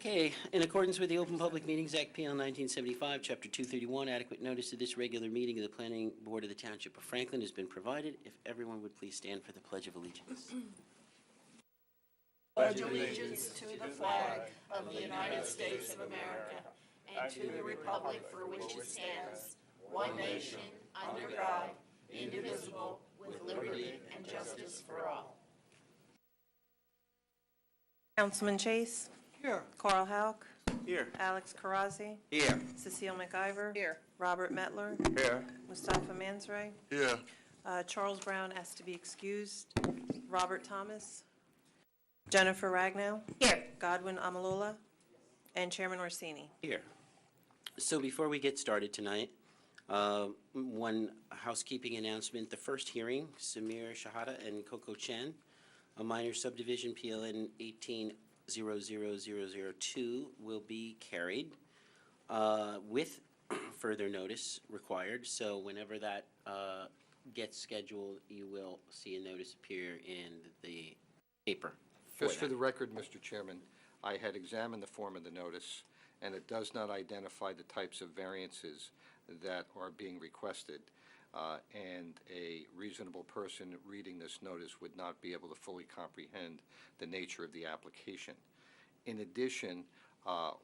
Okay, in accordance with the Open Public Meetings Act, PL 1975, Chapter 231, adequate notice of this regular meeting of the Planning Board of the Township of Franklin has been provided. If everyone would please stand for the Pledge of Allegiance. Pledge allegiance to the flag of the United States of America and to the republic for which it stands, one nation, under God, indivisible, with liberty and justice for all. Councilman Chase. Here. Carl Hauk. Here. Alex Karazi. Here. Cecile McIver. Here. Robert Mettler. Here. Mustafa Mansray. Here. Charles Brown asked to be excused. Robert Thomas. Jennifer Ragnow. Here. Godwin Amalola. And Chairman Orsini. Here. So before we get started tonight, one housekeeping announcement. The first hearing, Samir Shahada and Coco Chen, a minor subdivision, PLN 18-00002, will be carried with further notice required. So whenever that gets scheduled, you will see a notice appear in the paper. Just for the record, Mr. Chairman, I had examined the form of the notice, and it does not identify the types of variances that are being requested, and a reasonable person reading this notice would not be able to fully comprehend the nature of the application. In addition,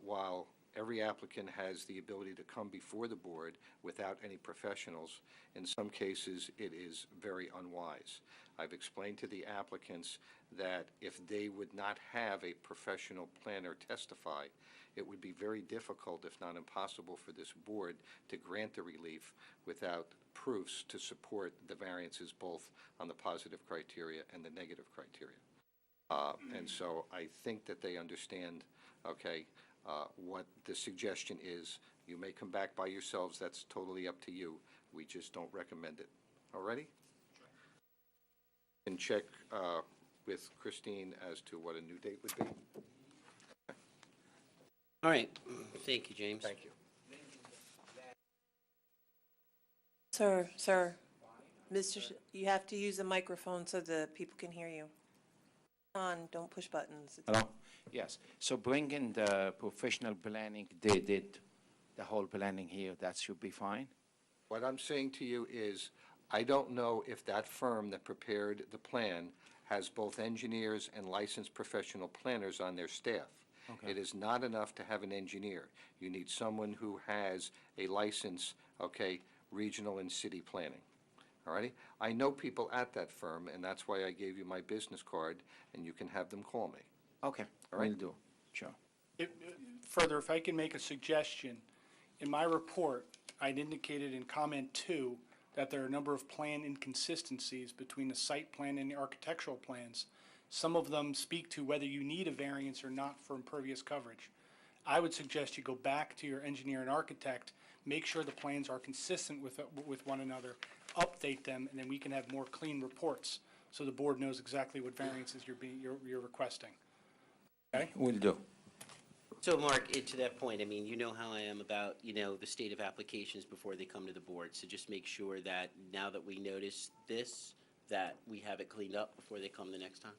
while every applicant has the ability to come before the board without any professionals, in some cases it is very unwise. I've explained to the applicants that if they would not have a professional planner testify, it would be very difficult, if not impossible, for this board to grant the relief without proofs to support the variances both on the positive criteria and the negative criteria. And so I think that they understand, okay, what the suggestion is. You may come back by yourselves. That's totally up to you. We just don't recommend it. All righty? And check with Christine as to what a new date would be. All right. Thank you, James. Thank you. Sir, you have to use a microphone so the people can hear you. Don't push buttons. Hello? Yes. So bringing the professional planning, they did the whole planning here, that should be fine? What I'm saying to you is, I don't know if that firm that prepared the plan has both engineers and licensed professional planners on their staff. Okay. It is not enough to have an engineer. You need someone who has a license, okay, regional and city planning. All righty? I know people at that firm, and that's why I gave you my business card, and you can have them call me. Okay, All right. will do, sure. Further, if I can make a suggestion, in my report, I'd indicated in comment 2 that there are a number of plan inconsistencies between the site plan and the architectural plans. Some of them speak to whether you need a variance or not for impervious coverage. I would suggest you go back to your engineer and architect, make sure the plans are consistent with one another, update them, and then we can have more clean reports so the board knows exactly what variances you're requesting. Okay? Will do. So, Mark, to that point, I mean, you know how I am about, the state of applications before they come to the board. So just make sure that now that we notice this, that we have it cleaned up before they come the next time.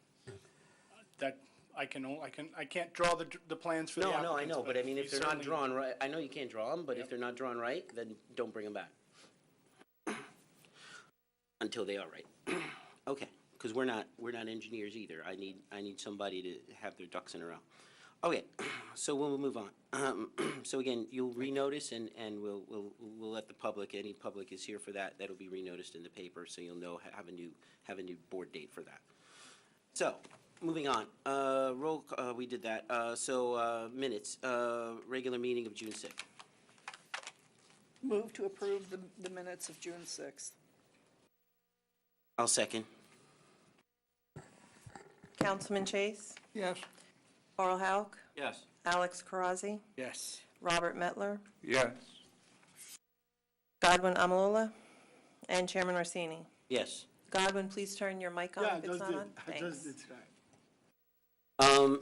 That I can't draw the plans for the applicants. No, I know, but I mean, if they're not certainly- drawn right, I know you can't draw them, but Yep. if they're not drawn right, then don't bring them back. Until they are right. Okay, because we're not engineers either. I need somebody to have their ducks in a row. Okay, so we'll move on. So again, you'll renotice, and we'll let the public, any public is here for that, that'll be renoticed in the paper, so you'll know, have a new board date for that. So, moving on, we did that. Minutes, regular meeting of June 6th. Move to approve the minutes of June 6th. I'll second. Councilman Chase. Yes. Carl Hauk. Yes. Alex Karazi. Yes. Robert Mettler. Yes. Godwin Amalola. And Chairman Orsini. Yes. Godwin, please turn your mic on if it's not on. Thanks.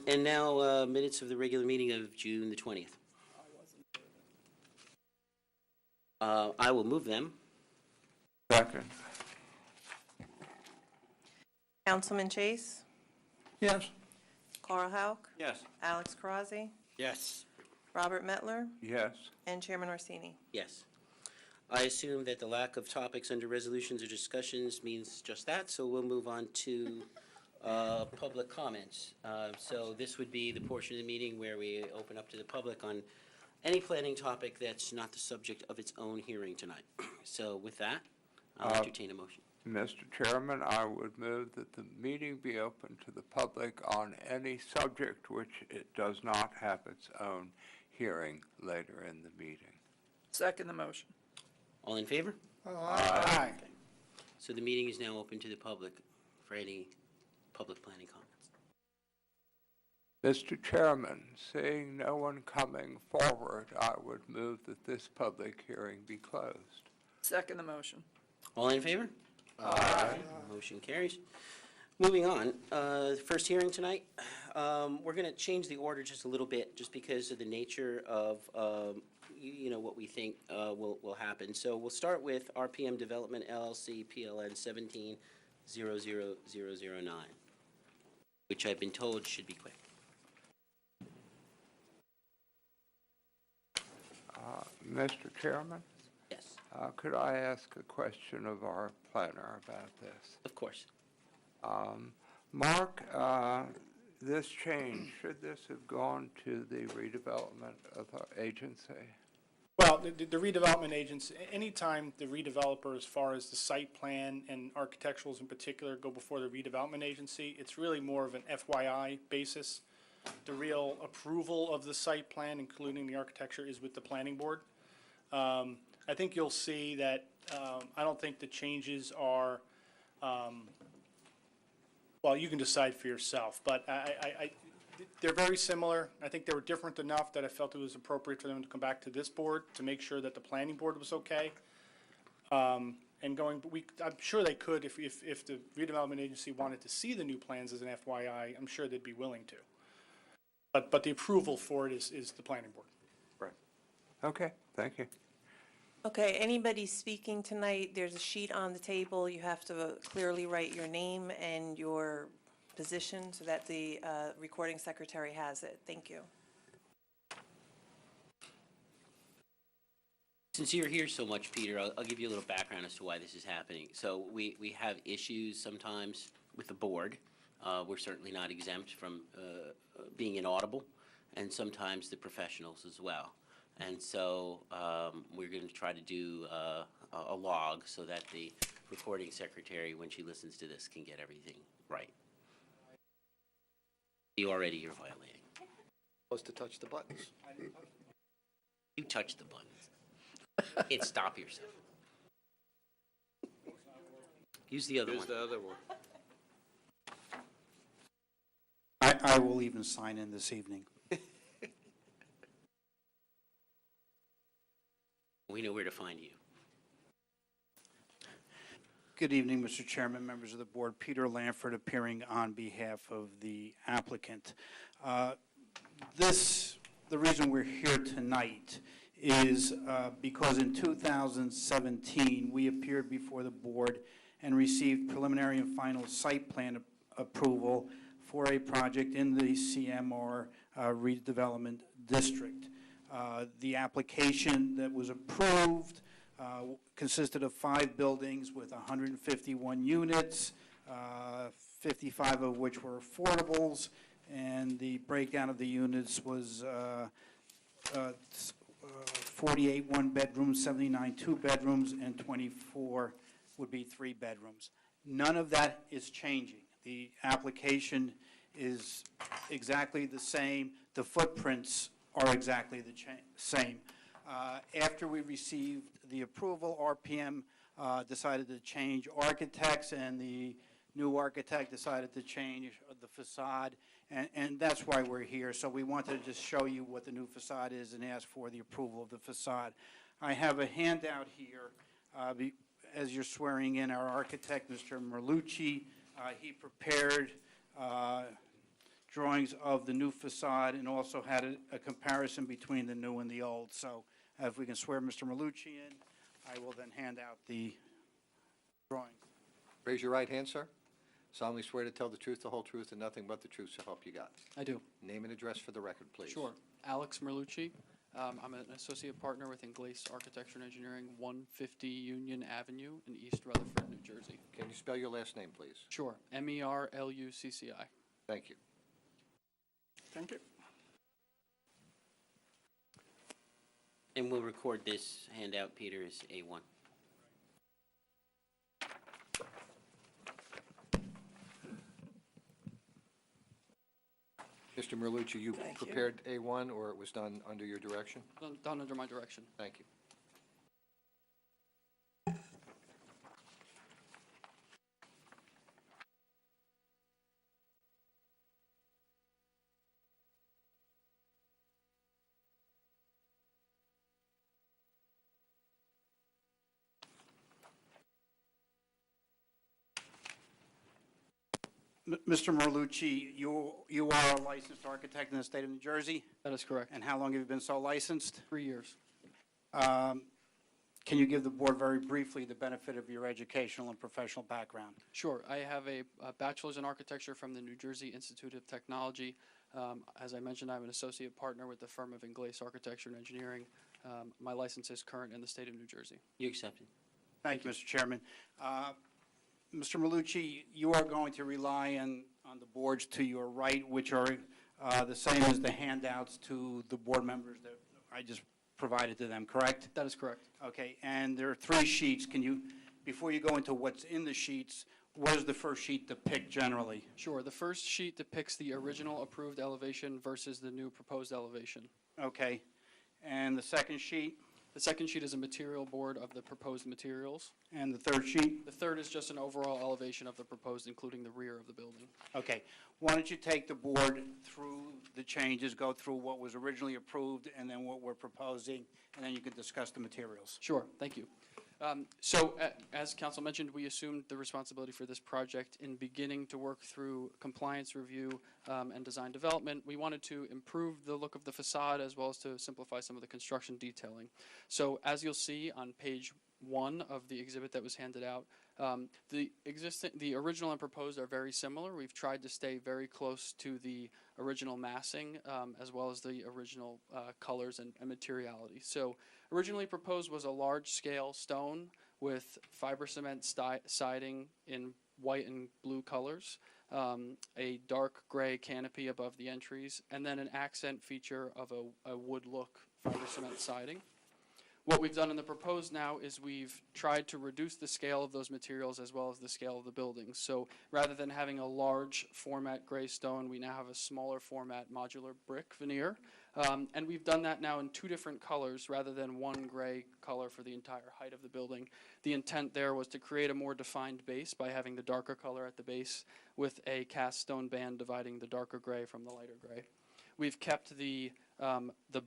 And now, minutes of the regular meeting of June the 20th. I will move them. Second. Councilman Chase. Yes. Carl Hauk. Yes. Alex Karazi. Yes. Robert Mettler, Yes. and Chairman Orsini. Yes. I assume that the lack of topics under resolutions or discussions means just that, so we'll move on to public comments. So this would be the portion of the meeting where we open up to the public on any planning topic that's not the subject of its own hearing tonight. So with that, I'll entertain a motion. Mr. Chairman, I would move that the meeting be open to the public on any subject which it does not have its own hearing later in the meeting. Second the motion. All in favor? Aye. So the meeting is now open to the public for any public planning comments. Mr. Chairman, seeing no one coming forward, I would move that this public hearing be closed. Second the motion. All in favor? Aye. Motion carries. Moving on, first hearing tonight, we're going to change the order just a little bit, just because of the nature of, you know, what we think will happen. So we'll start with RPM Development LLC, PLN 17-00009, which I've been told should be quick. Mr. Chairman, Yes, could I ask a question of our planner about this? of course. Mark, this change, should this have gone to the redevelopment agency? Well, the redevelopment agency, anytime the redeveloper, as far as the site plan and architecturals in particular, go before the redevelopment agency, it's really more of an FYI basis. The real approval of the site plan, including the architecture, is with the planning board. I think you'll see that, I don't think the changes are, well, you can decide for yourself, but they're very similar. I think they were different enough that I felt it was appropriate for them to come back to this board to make sure that the planning board was okay. And I'm sure they could, if the redevelopment agency wanted to see the new plans as an FYI, I'm sure they'd be willing to. But the approval for it is the planning board. Right. Okay, thank you. Okay, anybody speaking tonight, there's a sheet on the table. You have to clearly write your name and your position so that the recording secretary has it. Thank you. Since you're here so much, Peter, I'll give you a little background as to why this is happening. So we have issues sometimes with the board. We're certainly not exempt from being inaudible, and sometimes the professionals as well. And so we're going to try to do a log so that the recording secretary, when she listens to this, can get everything right. You're violating. Supposed to touch the buttons. You touch the buttons. Can't stop yourself. Use the other Here's one. the other one. I will even sign in this evening. We know where to find you. Good evening, Mr. Chairman, members of the board. Peter Lanford appearing on behalf of the applicant. The reason we're here tonight is because in 2017, we appeared before the board and received preliminary and final site plan approval for a project in the CMR redevelopment district. The application that was approved consisted of 5 buildings with 151 units, 55 of which were affordables, and the breakdown of the units was 48 one-bedrooms, 79 two-bedrooms, and 24 would be 3-bedrooms. None of that is changing. The application is exactly the same. The footprints are exactly the same. After we received the approval, RPM decided to change architects, and the new architect decided to change the facade, and that's why we're here. So we wanted to just show you what the new facade is and ask for the approval of the facade. I have a handout here. As you're swearing in our architect, Mr. Merlucci, he prepared drawings of the new facade and also had a comparison between the new and the old. So if we can swear Mr. Merlucci in, I will then hand out the drawing. Raise your right hand, sir. solemnly swear to tell the truth, the whole truth, and nothing but the truth, so help you God. I do. Name and address for the record, please. Sure. Alex Merlucci. I'm an associate partner with Inglace Architecture and Engineering, 150 Union Avenue in East Rutherford, New Jersey. Can you spell your last name, please? Sure. Merlucci. Thank you. Thank you. And we'll record this handout, Peter, as A1. Mr. Merlucci, you Thank you. prepared A1, or it was done under your direction? Done under my direction. Thank you. Mr. Merlucci, you are a licensed architect in the state of New Jersey, That is correct. and how long have you been so licensed? 3 years. Can you give the board very briefly the benefit of your educational and professional background? Sure. I have a bachelor's in architecture from the New Jersey Institute of Technology. As I mentioned, I'm an associate partner with the firm of Inglace Architecture and Engineering. My license is current in the state of New Jersey. You accepted. Thank you, Mr. Chairman. Mr. Merlucci, you are going to rely on the boards to your right, which are the same as the handouts to the board members that I just provided to them, correct? That is correct. Okay, and there are 3 sheets. Can you, before you go into what's in the sheets, what does the first sheet depict generally? Sure. The first sheet depicts the original approved elevation versus the new proposed elevation. Okay, and the second sheet, The second sheet is a material board of the proposed materials. and the third sheet? The third is just an overall elevation of the proposed, including the rear of the building. Okay, why don't you take the board through the changes, go through what was originally approved, and then what we're proposing, and then you can discuss the materials. Sure, thank you. As council mentioned, we assumed the responsibility for this project in beginning to work through compliance review and design development. We wanted to improve the look of the facade as well as to simplify some of the construction detailing. So as you'll see on page 1 of the exhibit that was handed out, the original and proposed are very similar. We've tried to stay very close to the original massing as well as the original colors and materiality. So originally proposed was a large-scale stone with fiber cement siding in white and blue colors, a dark gray canopy above the entries, and then an accent feature of a wood look fiber cement siding. What we've done in the proposed now is we've tried to reduce the scale of those materials as well as the scale of the buildings. So rather than having a large format gray stone, we now have a smaller format modular brick veneer. And we've done that now in 2 different colors rather than one gray color for the entire height of the building. The intent there was to create a more defined base by having the darker color at the base with a cast stone band dividing the darker gray from the lighter gray. We've kept the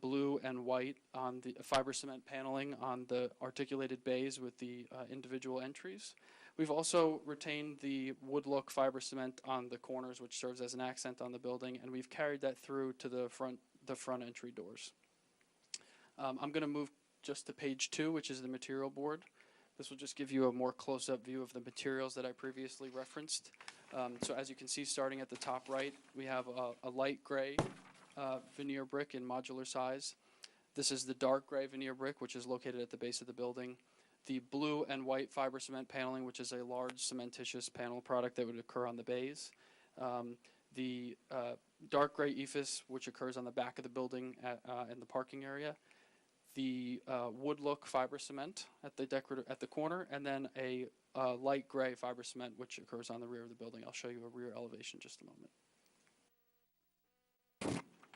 blue and white on the fiber cement paneling on the articulated bays with the individual entries. We've also retained the wood look fiber cement on the corners, which serves as an accent on the building, and we've carried that through to the front entry doors. I'm going to move just to page 2, which is the material board. This will just give you a more close-up view of the materials that I previously referenced. So as you can see, starting at the top right, we have a light gray veneer brick in modular size. This is the dark gray veneer brick, which is located at the base of the building. The blue and white fiber cement paneling, which is a large cementitious panel product that would occur on the bays. The dark gray ephes, which occurs on the back of the building in the parking area. The wood look fiber cement at the corner, and then a light gray fiber cement, which occurs on the rear of the building. I'll show you a rear elevation in just a moment.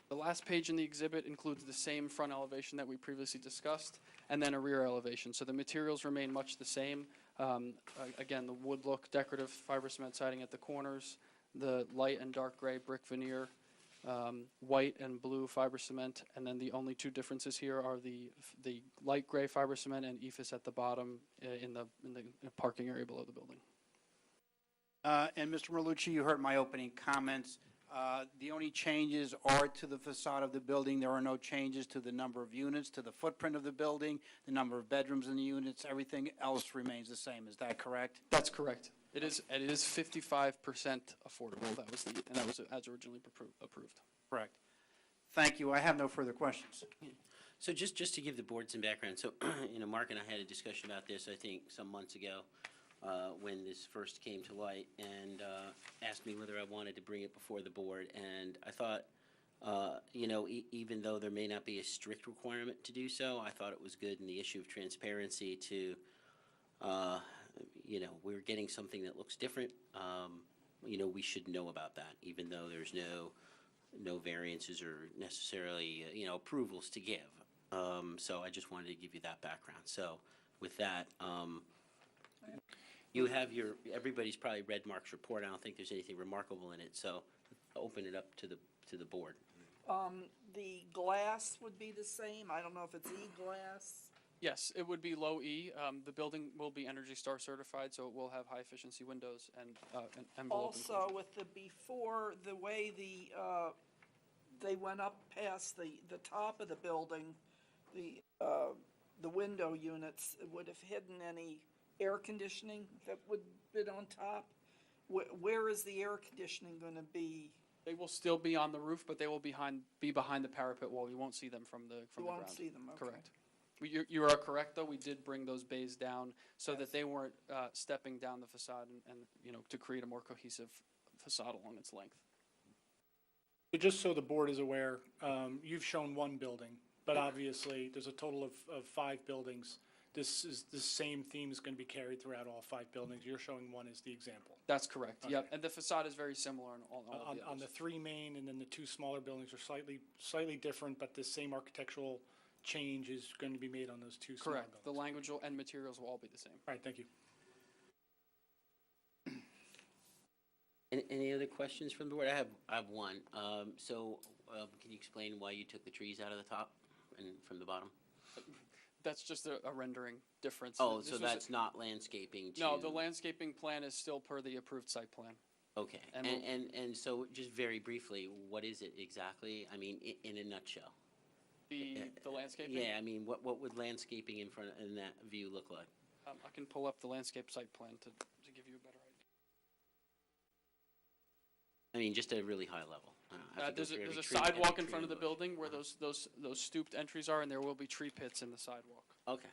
The last page in the exhibit includes the same front elevation that we previously discussed, and then a rear elevation. So the materials remain much the same. Again, the wood look decorative fiber cement siding at the corners, the light and dark gray brick veneer, white and blue fiber cement, and then the only 2 differences here are the light gray fiber cement and ephes at the bottom in the parking area below the building. And Mr. Merlucci, you heard my opening comments. The only changes are to the facade of the building. There are no changes to the number of units, to the footprint of the building, the number of bedrooms in the units. Everything else remains the same. Is that correct? That's correct. It is 55% affordable. That was as originally approved. Correct. Thank you. I have no further questions. So just to give the board some background, so, Mark and I had a discussion about this, I think, some months ago, when this first came to light, and asked me whether I wanted to bring it before the board, and I thought, even though there may not be a strict requirement to do so, I thought it was good in the issue of transparency to, we're getting something that looks different. We should know about that, even though there's no variances or necessarily, approvals to give. So I just wanted to give you that background. So with that, you have everybody's probably read Mark's report. I don't think there's anything remarkable in it, so I'll open it up to the board. The glass would be the same. I don't know if it's E-glass. Yes, it would be low E. The building will be Energy Star certified, so it will have high-efficiency windows and envelope Also, enclosure. with the way they went up past the top of the building, the window units would have hidden any air conditioning that would have been on top. Where is the air conditioning going to be? They will still be on the roof, but they will be behind the parapet wall. You won't see them from the ground. You won't see them, okay. Correct. You are correct, though. We did bring those bays down so that they weren't stepping down the facade and to create a more cohesive facade along its length. Just so the board is aware, you've shown one building, but obviously there's a total of 5 buildings. The same theme is going to be carried throughout all 5 buildings. You're showing one as the example. That's correct. Okay. Yep, and the facade is very similar on all of the On the others. 3 main and then the 2 smaller buildings are slightly different, but the same architectural change is going to be made on those 2 smaller buildings. Correct. The language and materials will all be the same. All right, thank you. Any other questions from the board? I have one. Can you explain why you took the trees out of the top and from the bottom? That's just a rendering difference. Oh, This so was that's not landscaping No, the landscaping plan is still per the approved site plan. Okay, and and so just very briefly, what is it exactly? I mean, in a nutshell. The landscaping? Yeah, I mean, what would landscaping in that view look like? I can pull up the landscape site plan to give you a better idea. I mean, just at a really high level. There's a sidewalk in front of the building where those stooped entries are, and there will be tree pits in the sidewalk. Okay,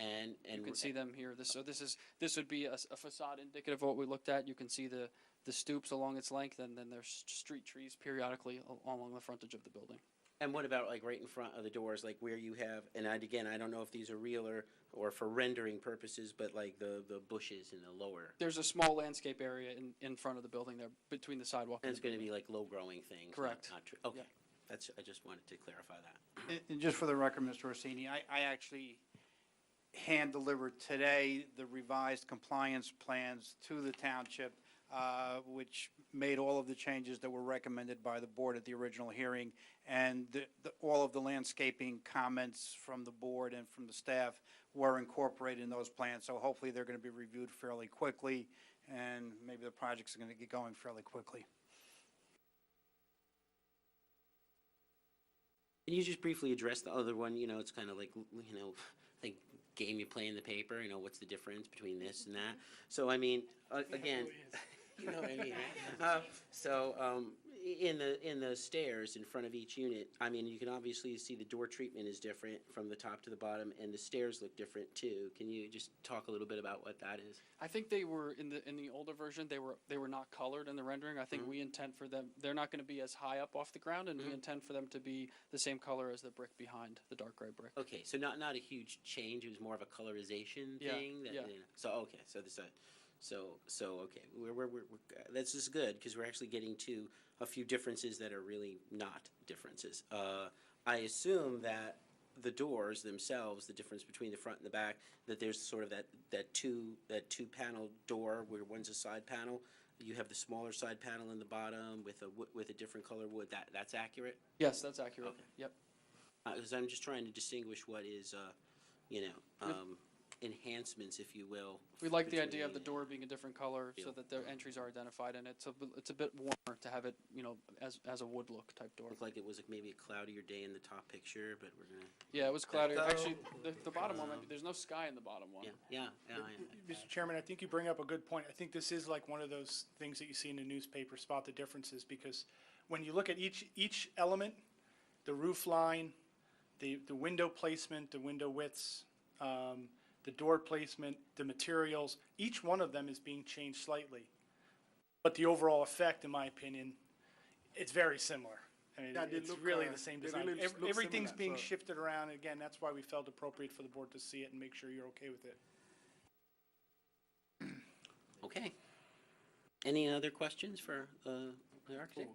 and You can see them here. This would be a facade indicative of what we looked at. You can see the stoops along its length, and then there's street trees periodically along the frontage of the building. And what about like right in front of the doors, like where you have, and I don't know if these are real or for rendering purposes, but like the bushes in the lower. There's a small landscape area in front of the building there between the sidewalk. And it's going to be like low-growing things. Correct. Not true. Okay, Yeah. I just wanted to clarify that. And just for the record, Mr. Orsini, I actually hand-delivered today the revised compliance plans to the township, which made all of the changes that were recommended by the board at the original hearing, and all of the landscaping comments from the board and from the staff were incorporated in those plans. So hopefully they're going to be reviewed fairly quickly, and maybe the project's going to get going fairly quickly. Can you just briefly address the other one? It's kind of like, like game you play in the paper, what's the difference between this and that? So, I mean, again, you know what I mean, right? In the stairs in front of each unit, I mean, you can obviously see the door treatment is different from the top to the bottom, and the stairs look different too. Can you just talk a little bit about what that is? I think they were in the older version. They were not colored in the rendering. I think we intend for them. They're not going to be as high up off the ground, and we intend for them to be the same color as the brick behind, the dark gray brick. Okay, so not a huge change. It was more of a colorization Yeah, thing. yeah. Okay, we're this is good because we're actually getting to a few differences that are really not differences. I assume that the doors themselves, the difference between the front and the back, that there's sort of that two panel door where one's a side panel. You have the smaller side panel in the bottom with a different color wood. That's accurate. Yes, that's accurate. Okay. Yep. Because I'm just trying to distinguish what is, enhancements, if you will. We like the between idea of the door being a different color so Yeah. that the entries are identified, and it's a bit warmer to have it, as a wood look type door. Looked like it was like maybe a cloudier day in the top picture, but we're gonna, Yeah, it was cloudy. Echo. Actually, the bottom one, there's no sky in the bottom one. yeah. Mr. Chairman, I think you bring up a good point. I think this is like one of those things that you see in the newspaper, spot the differences, because when you look at each element, the roof line, the window placement, the window widths, the door placement, the materials, each one of them is being changed slightly. But the overall effect, in my opinion, it's very similar. I mean, Yeah, they it's look, really the same they design. really look Everything's similar, being so- shifted around. Again, that's why we felt appropriate for the board to see it and make sure you're okay with it. Okay. Any other questions for the architect?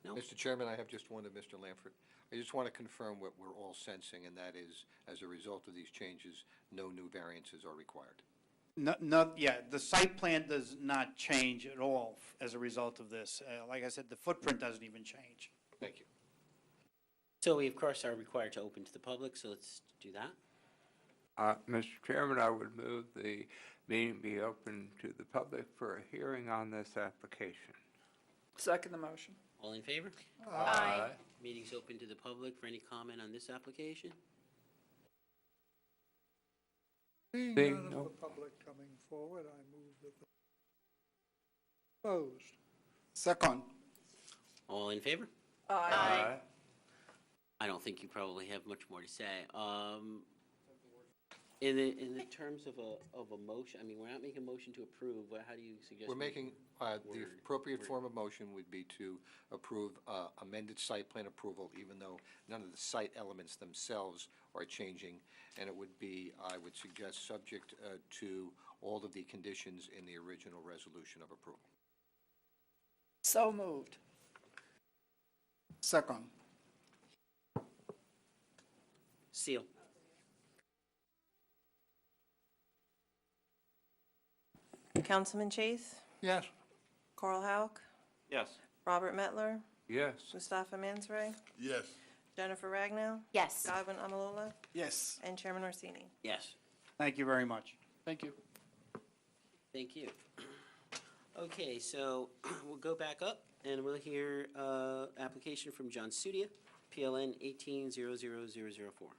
No? Mr. Chairman, I have just one to Mr. Lanford. I just want to confirm what we're all sensing, and that is, as a result of these changes, no new variances are required. Yeah, the site plan does not change at all as a result of this. Like I said, the footprint doesn't even change. Thank you. So we, of course, are required to open to the public, so let's do that. Mr. Chairman, I would move the meeting be open to the public for a hearing on this application. Second the motion. All in favor? Aye. Meeting's open to the public for any comment on this application? Seeing Seeing none no- of the public coming forward, I move that the closed. Second. All in favor? Aye. I don't think you probably have much more to say. In the terms of a motion, I mean, we're not making a motion to approve, but how do you suggest? We're we making, the word- appropriate word- form of motion would be to approve amended site plan approval, even though none of the site elements themselves are changing. And it would be, I would suggest, subject to all of the conditions in the original resolution of approval. So moved. Second. Seal. Councilman Chase, Yes. Carl Hauk, Yes. Robert Mettler, Yes. Mustafa Mansray, Yes. Jennifer Ragnow, Yes. Godwin Amalola, Yes. and Chairman Orsini. Yes. Thank you very much. Thank you. Thank you. Okay, so we'll go back up and we'll hear application from John Sudia, PLN 18-00004.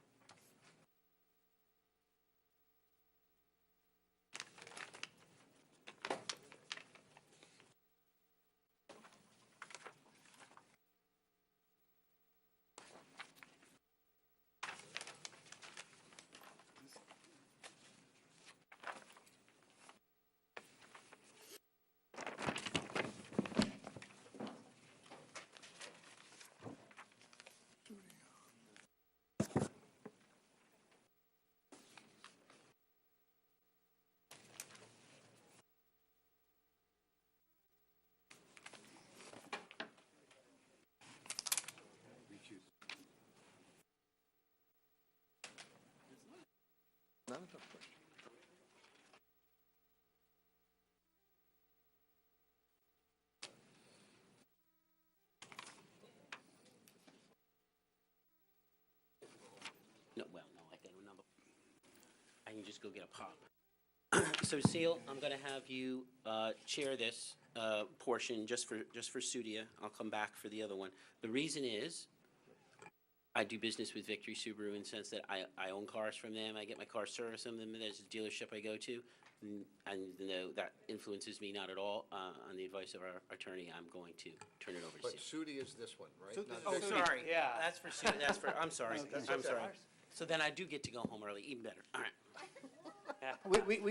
Not a tough question. No, well, no, I got a number. I can just go get a pop. So Seal, I'm gonna have you chair this portion just for Sudia. I'll come back for the other one. The reason is, I do business with Victory Subaru in the sense that I own cars from them. I get my car serviced from them. There's a dealership I go to. And no, that influences me not at all. On the advice of our attorney, I'm going to turn it over to But Seal. Sudi is this one, right? Not Oh, Victory. sorry, yeah, that's for Sudia, I'm sorry, I'm sorry. So then I do get to go home early, even better, all right.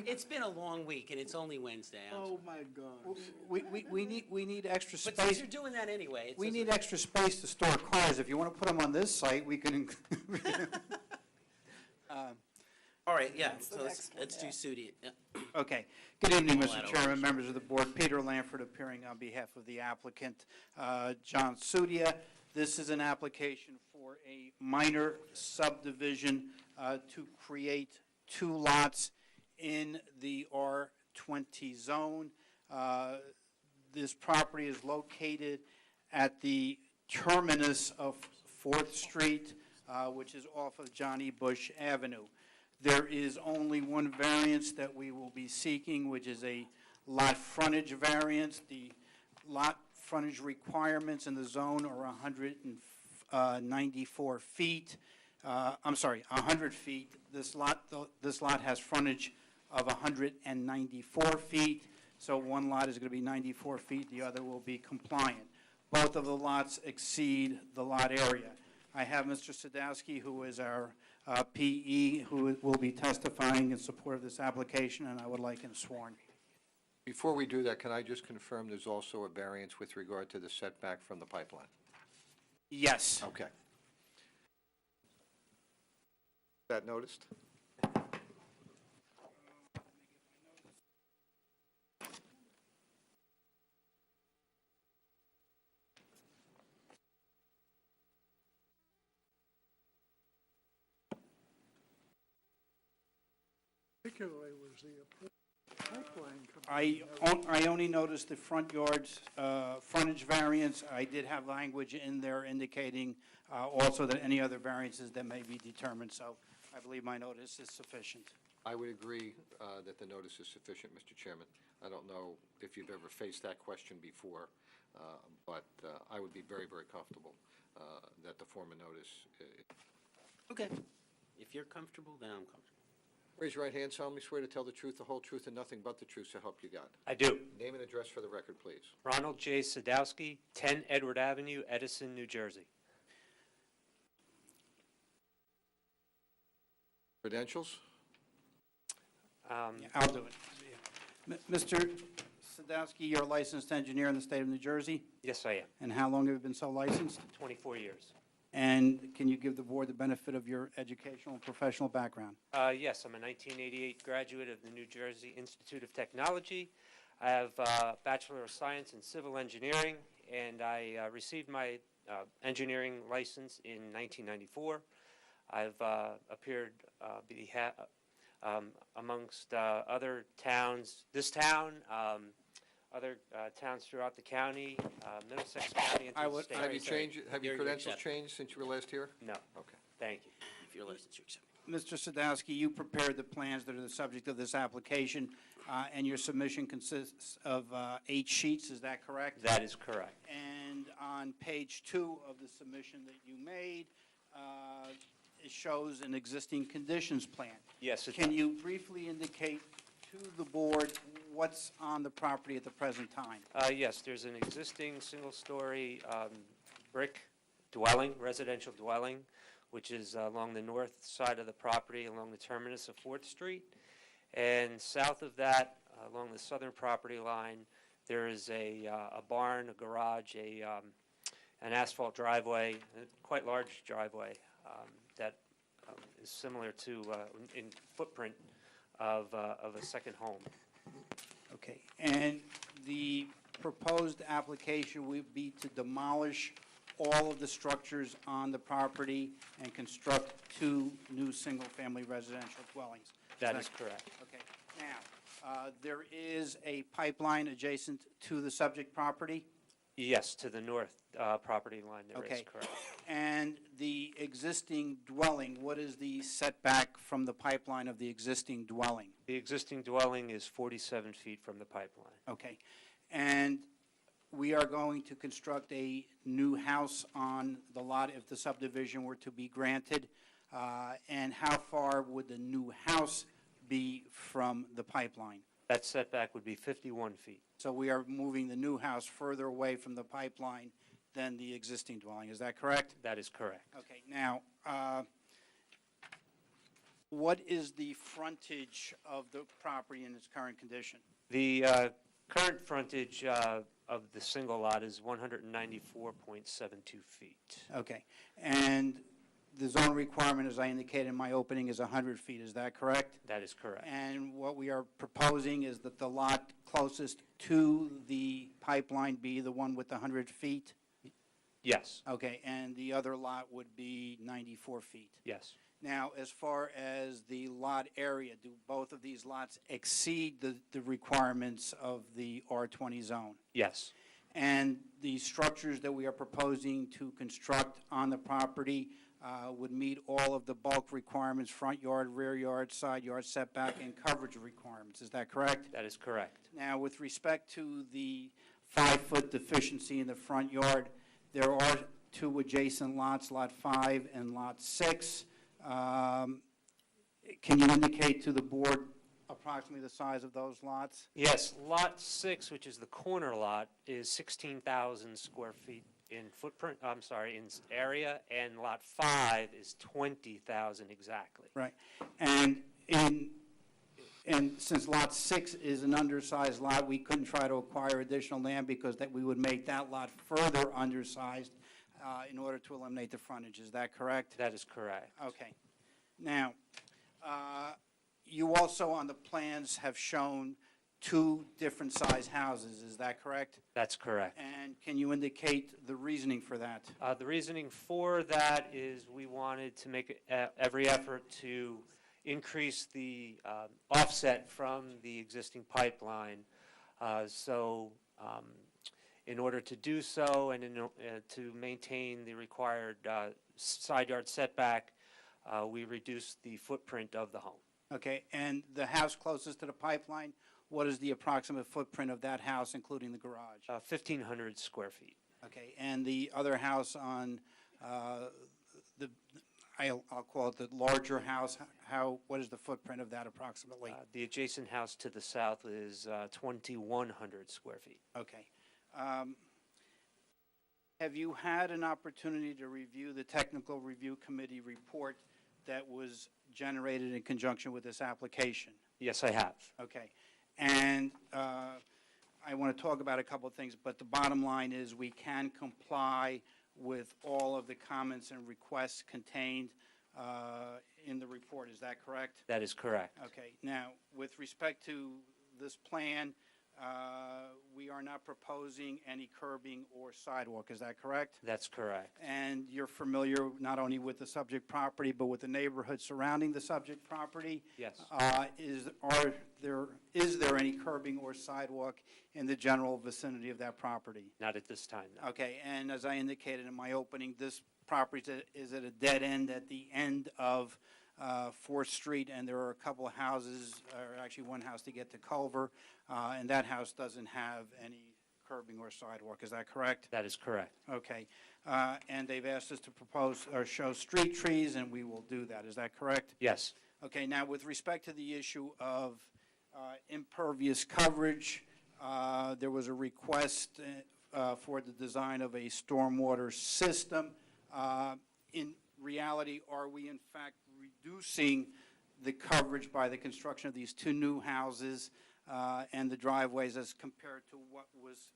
It's been a long week, and it's only Wednesday. Oh, my God. We need extra But since space. you're doing that anyway, it's. We need extra space to store cars. If you want to put them on this site, we can. All right, yeah, That's the so next one, let's do yeah. Sudi. Yeah. Okay. Good evening, All Mr. that Chairman, over. members of the board. Peter Lanford appearing on behalf of the applicant, John Sudia. This is an application for a minor subdivision to create 2 lots in the R20 zone. This property is located at the terminus of 4th Street, which is off of John E. Bush Avenue. There is only one variance that we will be seeking, which is a lot frontage variance. The lot frontage requirements in the zone are 194 feet. I'm sorry, 100 feet. This lot has frontage of 194 feet, so one lot is going to be 94 feet, the other will be compliant. Both of the lots exceed the lot area. I have Mr. Sadowski, who is our PE, who will be testifying in support of this application, and I would like him sworn. Before we do that, can I just confirm there's also a variance with regard to the setback from the pipeline? Yes. Okay. That noticed? Particularly was the pipeline coming. I only noticed the front yard's frontage variance. I did have language in there indicating also that any other variances that may be determined, so I believe my notice is sufficient. I would agree that the notice is sufficient, Mr. Chairman. I don't know if you've ever faced that question before, but I would be very, very comfortable that the form of notice. Okay. If you're comfortable, then I'm comfortable. Raise your right hand, solemnly swear to tell the truth, the whole truth, and nothing but the truth, so help you God. I do. Name and address for the record, please. Ronald J. Sadowski, 10 Edward Avenue, Edison, New Jersey. Credentials? Yeah, I'll do it. Mr. Sadowski, you're a licensed engineer in the state of New Jersey, Yes, I am. and how long have you been so licensed? 24 years. And can you give the board the benefit of your educational and professional background? Yes, I'm a 1988 graduate of the New Jersey Institute of Technology. I have a Bachelor of Science in Civil Engineering, and I received my engineering license in 1994. I've appeared amongst other towns, this town, other towns throughout the county, Middlesex County, and to the state. Have your credentials changed since you were last here? No. Okay. Thank you. If you're licensed, you're accepted. Mr. Sadowski, you prepared the plans that are the subject of this application, and your submission consists of 8 sheets, is that correct? That is correct. And on page 2 of the submission that you made, it shows an existing conditions plan. Yes, it Can does. you briefly indicate to the board what's on the property at the present time? Yes, there's an existing single-story brick dwelling, residential dwelling, which is along the north side of the property, along the terminus of 4th Street. And south of that, along the southern property line, there is a barn, a garage, an asphalt driveway, a quite large driveway that is similar to, in footprint, of a second home. Okay, and the proposed application would be to demolish all of the structures on the property and construct 2 new single-family residential dwellings? That is correct. Okay, now, there is a pipeline adjacent to the subject property? Yes, to the north property line, there is, Okay. correct. And the existing dwelling, what is the setback from the pipeline of the existing dwelling? The existing dwelling is 47 feet from the pipeline. Okay, and we are going to construct a new house on the lot if the subdivision were to be granted, and how far would the new house be from the pipeline? That setback would be 51 feet. So we are moving the new house further away from the pipeline than the existing dwelling, is that correct? That is correct. Okay, now, what is the frontage of the property in its current condition? The current frontage of the single lot is 194.72 feet. Okay, and the zone requirement, as I indicated in my opening, is 100 feet, is that correct? That is correct. And what we are proposing is that the lot closest to the pipeline be the one with the 100 feet? Yes, Okay, and the other lot would be 94 feet? yes. Now, as far as the lot area, do both of these lots exceed the requirements of the R20 zone? Yes, And the structures that we are proposing to construct on the property would meet all of the bulk requirements, front yard, rear yard, side yard setback, and coverage requirements. Is that correct? That is correct. Now, with respect to the 5-foot deficiency in the front yard, there are two adjacent lots, Lot 5 and Lot 6. Can you indicate to the board approximately the size of those lots? Yes, Lot 6, which is the corner lot, is 16,000 square feet in footprint, I'm sorry, in area, and Lot 5 is 20,000 exactly. Right. And since Lot 6 is an undersized lot, we couldn't try to acquire additional land because that we would make that lot further undersized in order to eliminate the frontage. Is that correct? That is correct. Okay. Now, you also on the plans have shown two different size houses. Is that correct? That's correct. And can you indicate the reasoning for that? The reasoning for that is we wanted to make every effort to increase the offset from the existing pipeline. In order to do so and to maintain the required side yard setback, we reduced the footprint of the home. Okay, and the house closest to the pipeline, what is the approximate footprint of that house, including the garage? 1,500 square feet. Okay, and the other house on I'll call it the larger house, what is the footprint of that approximately? The adjacent house to the south is 2,100 square feet. Okay. Have you had an opportunity to review the Technical Review Committee report that was generated in conjunction with this application? Yes, I have. Okay. And I want to talk about a couple of things, but the bottom line is we can comply with all of the comments and requests contained in the report. Is that correct? That is correct. Okay. Now, with respect to this plan, we are not proposing any curbing or sidewalk. Is that correct? That's correct. And you're familiar not only with the subject property, but with the neighborhood surrounding the subject property? Yes. Is there any curbing or sidewalk in the general vicinity of that property? Not at this time, no. Okay, and as I indicated in my opening, this property is at a dead end at the end of 4th Street, and there are a couple of houses, or actually one house to get to Culver, and that house doesn't have any curbing or sidewalk. Is that correct? That is correct. Okay. And they've asked us to propose or show street trees, and we will do that. Is that correct? Yes. Okay. Now, with respect to the issue of impervious coverage, there was a request for the design of a stormwater system. In reality, are we in fact reducing the coverage by the construction of these two new houses and the driveways as compared to what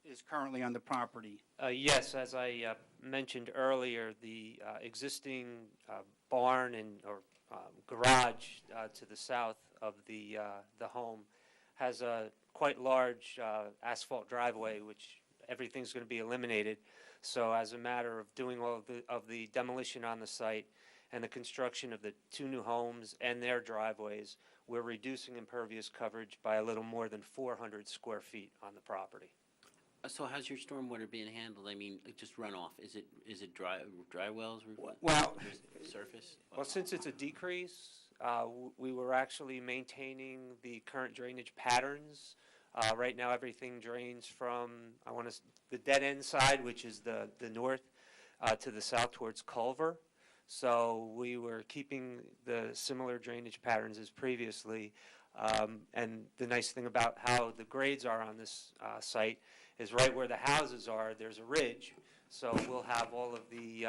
is currently on the property? Yes, as I mentioned earlier, the existing barn or garage to the south of the home has a quite large asphalt driveway, which everything's going to be eliminated. So as a matter of doing all of the demolition on the site and the construction of the two new homes and their driveways, we're reducing impervious coverage by a little more than 400 square feet on the property. So how's your stormwater being handled? I mean, just runoff? Is it dry wells? Well, surface? Well, since it's a decrease, we were actually maintaining the current drainage patterns. Right now, everything drains from, the dead end side, which is the north, to the south towards Culver. So we were keeping the similar drainage patterns as previously. And the nice thing about how the grades are on this site is right where the houses are, there's a ridge. So we'll have all of the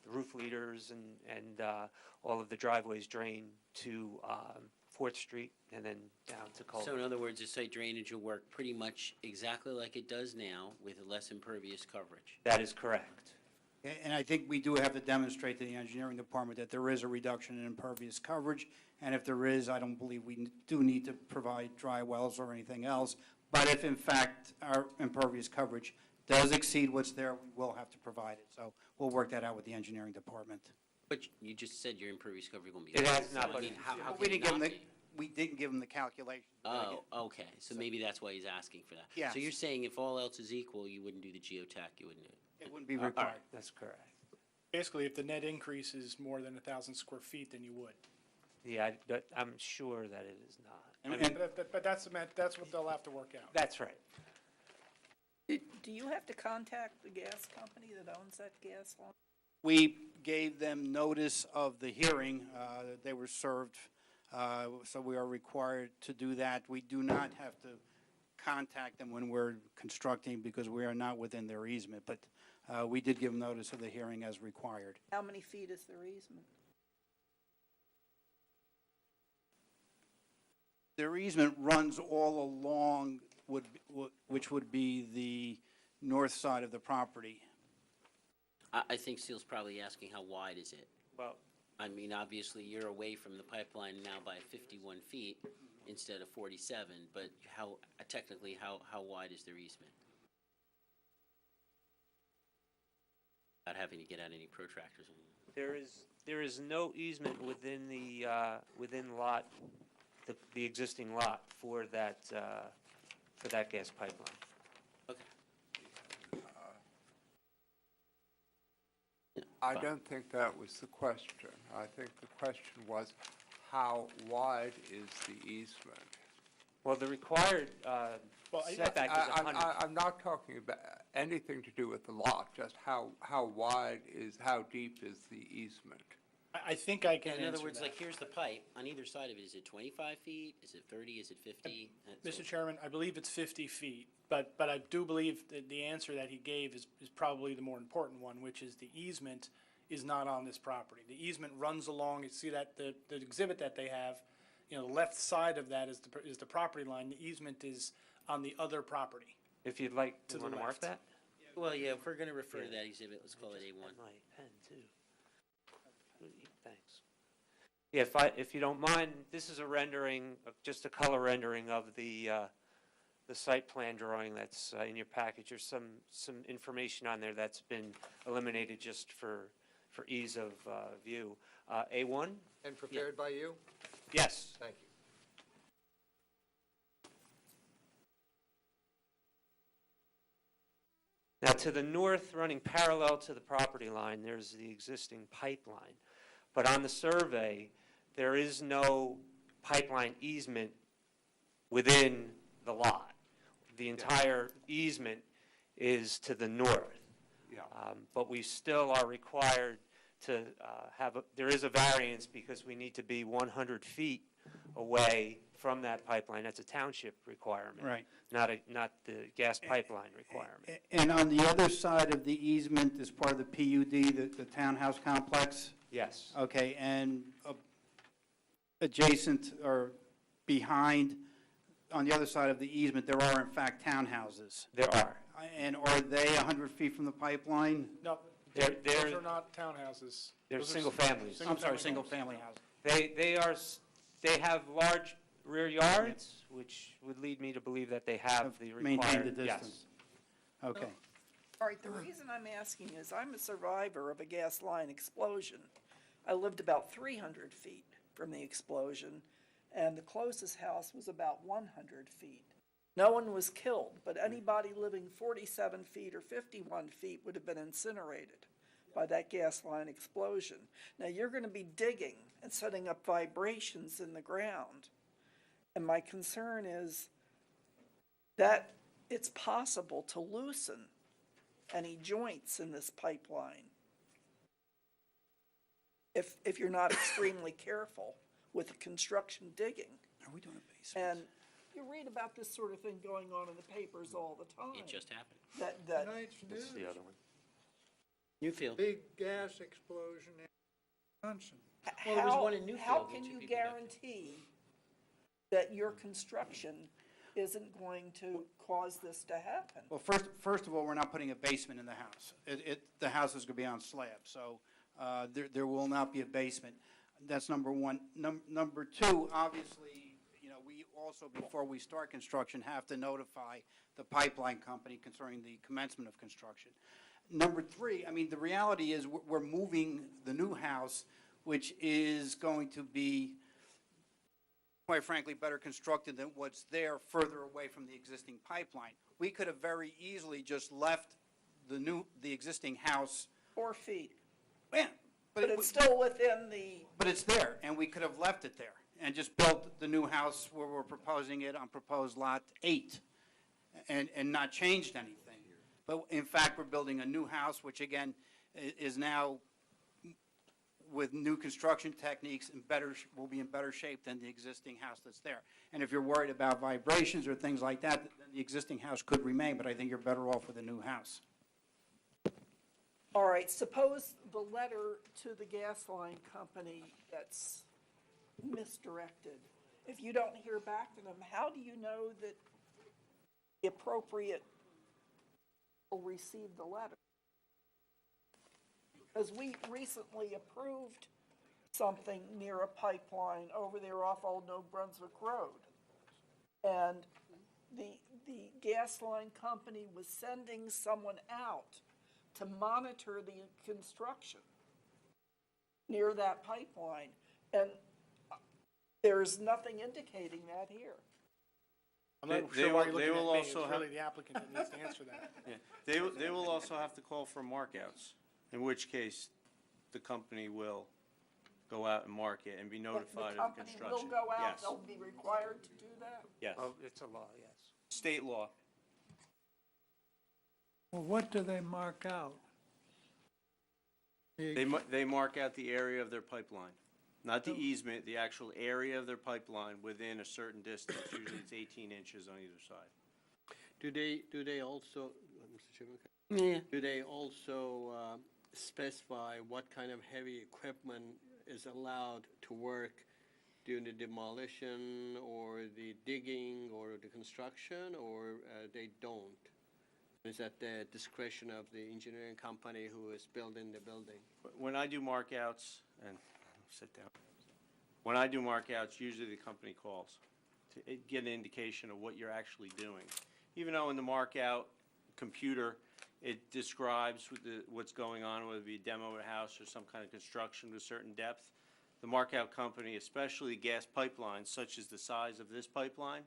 roof leaders and all of the driveways drain to 4th Street and then down to Culver. So in other words, the site drainage will work pretty much exactly like it does now with less impervious coverage. That is correct. and I think we do have to demonstrate to the engineering department that there is a reduction in impervious coverage, and if there is, I don't believe we do need to provide dry wells or anything else. But if in fact our impervious coverage does exceed what's there, we will have to provide it. So we'll work that out with the engineering department. But you just said your impervious coverage will be. It has not, So, I but mean, how We can didn't it give not them be? we didn't give him the calculation. Oh, okay, so maybe that's why he's asking for that. Yes. So you're saying if all else is equal, you wouldn't do the geotech, you wouldn't do it? It wouldn't be All right. required. That's correct. Basically, if the net increase is more than 1,000 square feet, then you would. Yeah, I'm sure that it is not. But that's what they'll have to work out. That's right. Do you have to contact the gas company that owns that gas line? We gave them notice of the hearing. They were served, so we are required to do that. We do not have to contact them when we're constructing because we are not within their easement, but we did give them notice of the hearing as required. How many feet is their easement? Their easement runs all along, which would be the north side of the property. I think Steele's probably asking how wide is it? Well, I mean, obviously, you're away from the pipeline now by 51 feet instead of 47, but technically, how wide is their easement? Without having to get out any protractors. there is no easement within the lot, the existing lot for that gas pipeline. Okay. I don't think that was the question. I think the question was, how wide is the easement? Well, the required setback is 100. I'm not talking about anything to do with the lot, just how deep is the easement? I think I can In other answer words, that. like, here's the pipe, on either side of it, is it 25 feet, is it 30, is it 50? Mr. Chairman, I believe it's 50 feet, but I do believe that the answer that he gave is probably the more important one, which is the easement is not on this property. The easement runs along, you see that, the exhibit that they have, the left side of that is the property line. The easement is on the other property. If you'd like, To you the want to mark left. that? Well, yeah, if we're going to refer to Yeah. that exhibit, let's call it A1. My pen, too. Thanks. Yeah, if you don't mind, this is a rendering, just a color rendering of the site plan drawing that's in your package. There's some information on there that's been eliminated just for ease of view. A1? And prepared by you? Yes. Thank you. Now, to the north, running parallel to the property line, there's the existing pipeline. But on the survey, there is no pipeline easement within the lot. The entire easement is to the north. Yeah. But we still are required to there is a variance because we need to be 100 feet away from that pipeline. That's a township requirement. Right. Not the gas pipeline requirement. And on the other side of the easement is part of the PUD, the townhouse complex? Yes. Okay, and adjacent or behind, on the other side of the easement, there are in fact townhouses. There are. And are they 100 feet from the pipeline? No, They're- those are not townhouses. They're Those are single families. I'm sorry, homes. single-family houses. They have large rear yards, which would lead me to believe that they have the required. Maintained the yes. distance. Okay. All right, the reason I'm asking is I'm a survivor of a gas line explosion. I lived about 300 feet from the explosion, and the closest house was about 100 feet. No one was killed, but anybody living 47 feet or 51 feet would have been incinerated by that gas line explosion. Now, you're going to be digging and setting up vibrations in the ground. And my concern is that it's possible to loosen any joints in this pipeline if you're not extremely careful with the construction digging. Are we doing a basement? And you read about this sort of thing going on in the papers all the time. It just happened. That Tonight's This is news, the other one. Newfield. big gas explosion in Wisconsin. Well, there was one in Newfield How where can two you people got killed. guarantee that your construction isn't going to cause this to happen? Well, first of all, we're not putting a basement in the house. The house is going to be on slab, so there will not be a basement. That's number one. Number two, obviously, we also, before we start construction, have to notify the pipeline company concerning the commencement of construction. Number three, I mean, the reality is we're moving the new house, which is going to be quite frankly, better constructed than what's there further away from the existing pipeline. We could have very easily just left the existing house, 4 feet, yeah, but it's still within the, but it's there, and we could have left it there and just built the new house where we're proposing it on proposed lot 8 and not changed anything. But in fact, we're building a new house, which again is now with new construction techniques and will be in better shape than the existing house that's there. And if you're worried about vibrations or things like that, then the existing house could remain, but I think you're better off with a new house. all right, suppose the letter to the gas line company gets misdirected. If you don't hear back from them, how do you know that the appropriate will receive the letter? Because we recently approved something near a pipeline over there off Old New Brunswick Road. And the gas line company was sending someone out to monitor the construction near that pipeline. And there's nothing indicating that here. I'm not They sure why will- you're they looking will at me. It's also really the applicant that needs to answer that. Yeah, they will also have to call for markouts, in which case the company will go out and mark it and be notified of the construction. The company will go out, Yes, they'll be required to do that? yes. Oh, it's a law, yes. State law. Well, what do they mark out? They mark out the area of their pipeline, not the easement, the actual area of their pipeline within a certain distance. Usually it's 18 inches on either side. Do they also, Mr. Chairman? Yeah. Do they also specify what kind of heavy equipment is allowed to work during the demolition or the digging or the construction, or they don't? Is at the discretion of the engineering company who is building the building? When I do markouts, and sit down. When I do markouts, usually the company calls to get an indication of what you're actually doing. Even though in the markout computer, it describes what's going on, whether it be a demo of a house or some kind of construction to a certain depth, the markout company, especially gas pipelines, such as the size of this pipeline,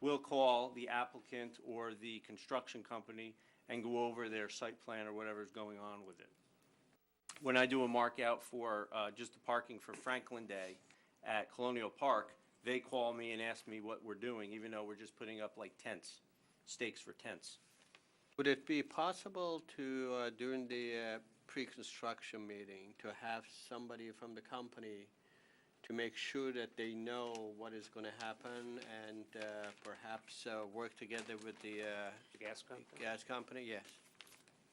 will call the applicant or the construction company and go over their site plan or whatever's going on with it. When I do a markout for just the parking for Franklin Day at Colonial Park, they call me and ask me what we're doing, even though we're just putting up like tents, stakes for tents. Would it be possible to, during the pre-construction meeting, to have somebody from the company to make sure that they know what is going to happen and perhaps work together with the Gas company? gas company? Yes.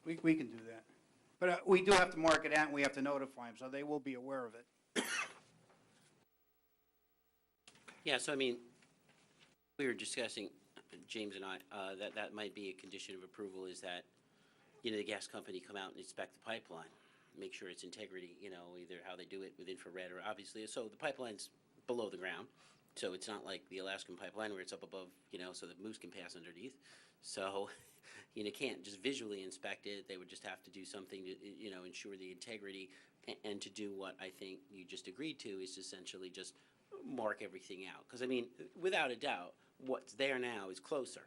We can do that. But we do have to mark it out, and we have to notify them, so they will be aware of it. Yeah, so I mean, we were discussing, James and I, that might be a condition of approval is that, the gas company come out and inspect the pipeline, make sure its integrity, either how they do it with infrared or obviously, so the pipeline's below the ground, so it's not like the Alaskan pipeline where it's up above, so the moose can pass underneath. So, can't just visually inspect it, they would just have to do something to, ensure the integrity and to do what I think you just agreed to is essentially just mark everything out. Because, I mean, without a doubt, what's there now is closer.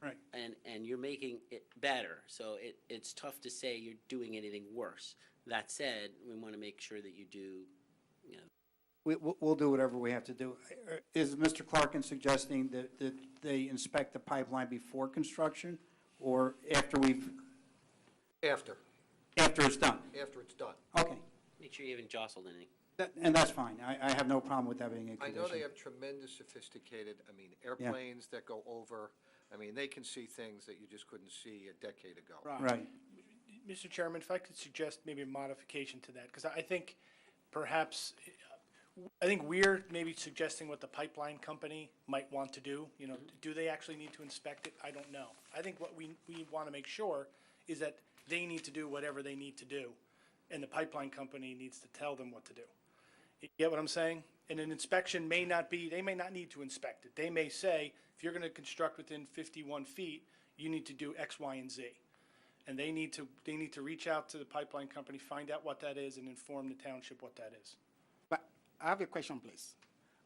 Right. And you're making it better, so it's tough to say you're doing anything worse. That said, we want to make sure that you do, We'll do whatever we have to do. Is Mr. Clarkin suggesting that they inspect the pipeline before construction or after After it's done? After it's done. Okay, make sure you haven't jostled anything. and that's fine. I have no problem with that being a I condition. know they have tremendous sophisticated, airplanes that go over, they can see things that you just couldn't see a decade ago. Right. Mr. Chairman, if I could suggest maybe a modification to that, because I think perhaps, we're maybe suggesting what the pipeline company might want to do. Do they actually need to inspect it? I don't know. I think what we want to make sure is that they need to do whatever they need to do, and the pipeline company needs to tell them what to do. You get what I'm saying? And an inspection may not need to inspect it. They may say, if you're going to construct within 51 feet, you need to do X, Y, and Z. And they need to reach out to the pipeline company, find out what that is, and inform the township what that is. But I have a question, please.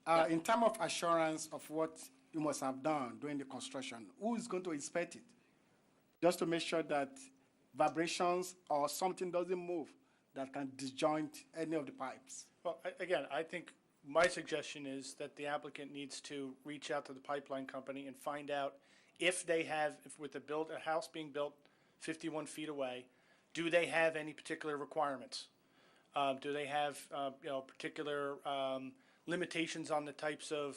In terms of assurance of what you must have done during the construction, who is going to inspect it? Just to make sure that vibrations or something doesn't move that can disjoint any of the pipes. Well, again, I think my suggestion is that the applicant needs to reach out to the pipeline company and find out if they have, if with a house being built 51 feet away, do they have any particular requirements? Do they have, particular limitations on the types of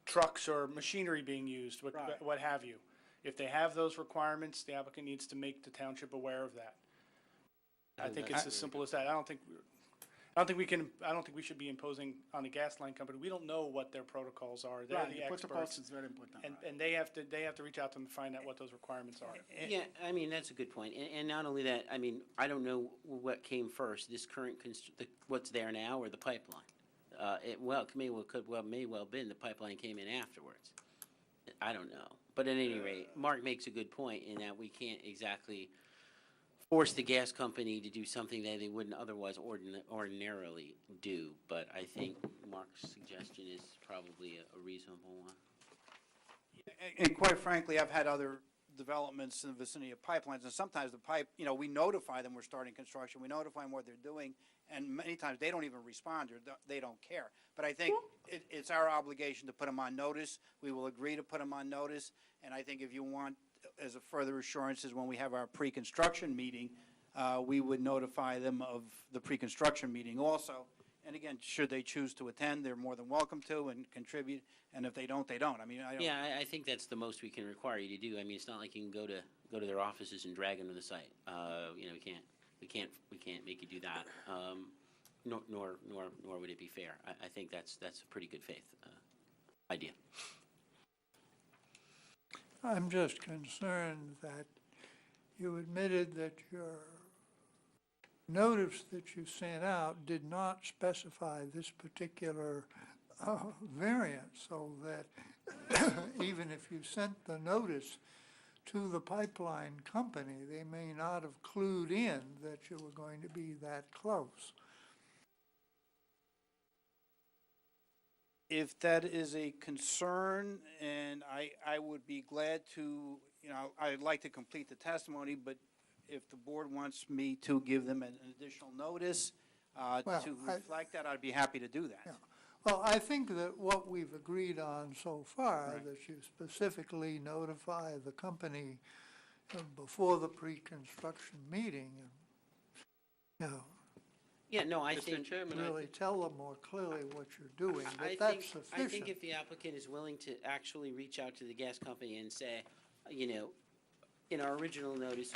trucks or machinery being used, what have you? If they have those requirements, the applicant needs to make the township aware of that. I think it's as simple as that. I don't think we should be imposing on the gas line company. We don't know what their protocols are. They're the experts. Protocols is very important. And they have to reach out to them to find out what those requirements are. Yeah, I mean, that's a good point. And not only that, I mean, I don't know what came first, this current, what's there now or the pipeline. It may well been the pipeline came in afterwards. I don't know. But at any rate, Mark makes a good point in that we can't exactly force the gas company to do something that they wouldn't otherwise ordinarily do. But I think Mark's suggestion is probably a reasonable one. And quite frankly, I've had other developments in the vicinity of pipelines, and sometimes the pipe, we notify them we're starting construction, we notify them what they're doing, and many times they don't even respond, or they don't care. But I think it's our obligation to put them on notice. We will agree to put them on notice, and I think if you want, as a further assurances, when we have our pre-construction meeting, we would notify them of the pre-construction meeting also. And again, should they choose to attend, they're more than welcome to and contribute, and if they don't, they don't. I mean, I don't. Yeah, I think that's the most we can require you to do. I mean, it's not like you can go to their offices and drag them to the site. We can't make you do that. Nor would it be fair. I think that's a pretty good faith idea. I'm just concerned that you admitted that your notice that you sent out did not specify this particular variant, so that even if you sent the notice to the pipeline company, they may not have clued in that you were going to be that close. If that is a concern, and I would be glad to, I'd like to complete the testimony, but if the board wants me to give them an additional notice to reflect that, I'd be happy to do that. Yeah. Well, I think that what we've agreed on so far, that you specifically notify the company before the pre-construction meeting, Yeah, no, I Mr. think. Chairman, really tell them more clearly what you're doing, but I that's think sufficient. if the applicant is willing to actually reach out to the gas company and say, in our original notice,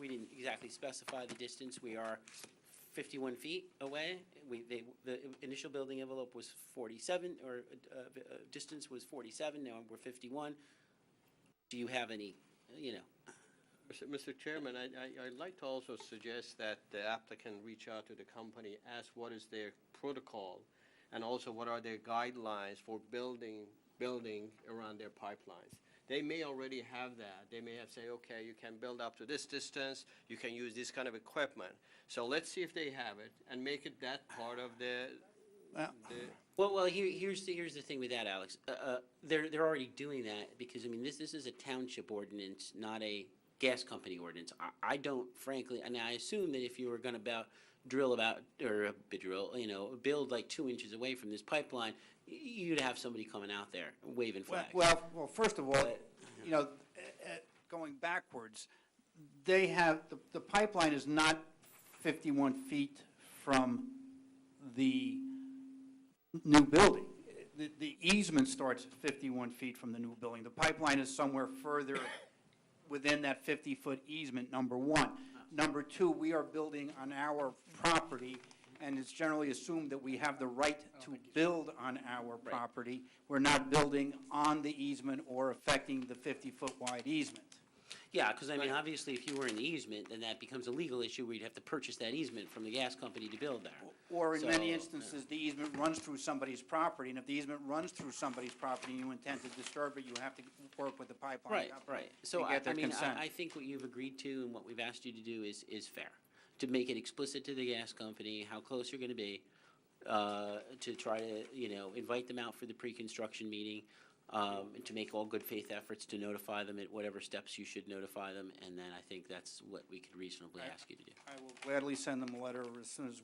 we didn't exactly specify the distance. We are 51 feet away. The initial building envelope was 47, or distance was 47. Now we're 51. Do you have any, Mr. Chairman, I'd like to also suggest that the applicant reach out to the company, ask what is their protocol, and also what are their guidelines for building around their pipelines. They may already have that. They may have said, okay, you can build up to this distance, you can use this kind of equipment. So let's see if they have it, and make it that part of Well, here's the thing with that, Alex. They're already doing that because this is a township ordinance, not a gas company ordinance. I don't, frankly, and I assume that if you were going to build like 2 inches away from this pipeline, you'd have somebody coming out there waving flags. Well, first of all, going backwards, they have, the pipeline is not 51 feet from the new building. The easement starts at 51 feet from the new building. The pipeline is somewhere further within that 50-foot easement, number one. Number two, we are building on our property, and it's generally assumed that we have the right to build on our property. We're not building on the easement or affecting the 50-foot wide easement. Yeah, because obviously, if you were in the easement, then that becomes a legal issue where you'd have to purchase that easement from the gas company to build there. Or in many instances, the easement runs through somebody's property, and if the easement runs through somebody's property and you intend to disturb it, you have to work with the pipeline company. Right. So to get their consent. I think what you've agreed to and what we've asked you to do is fair. To make it explicit to the gas company how close you're going to be, to try to, invite them out for the pre-construction meeting, and to make all good faith efforts to notify them at whatever steps you should notify them, and then I think that's what we could reasonably ask you to do. I will gladly send them a letter as soon as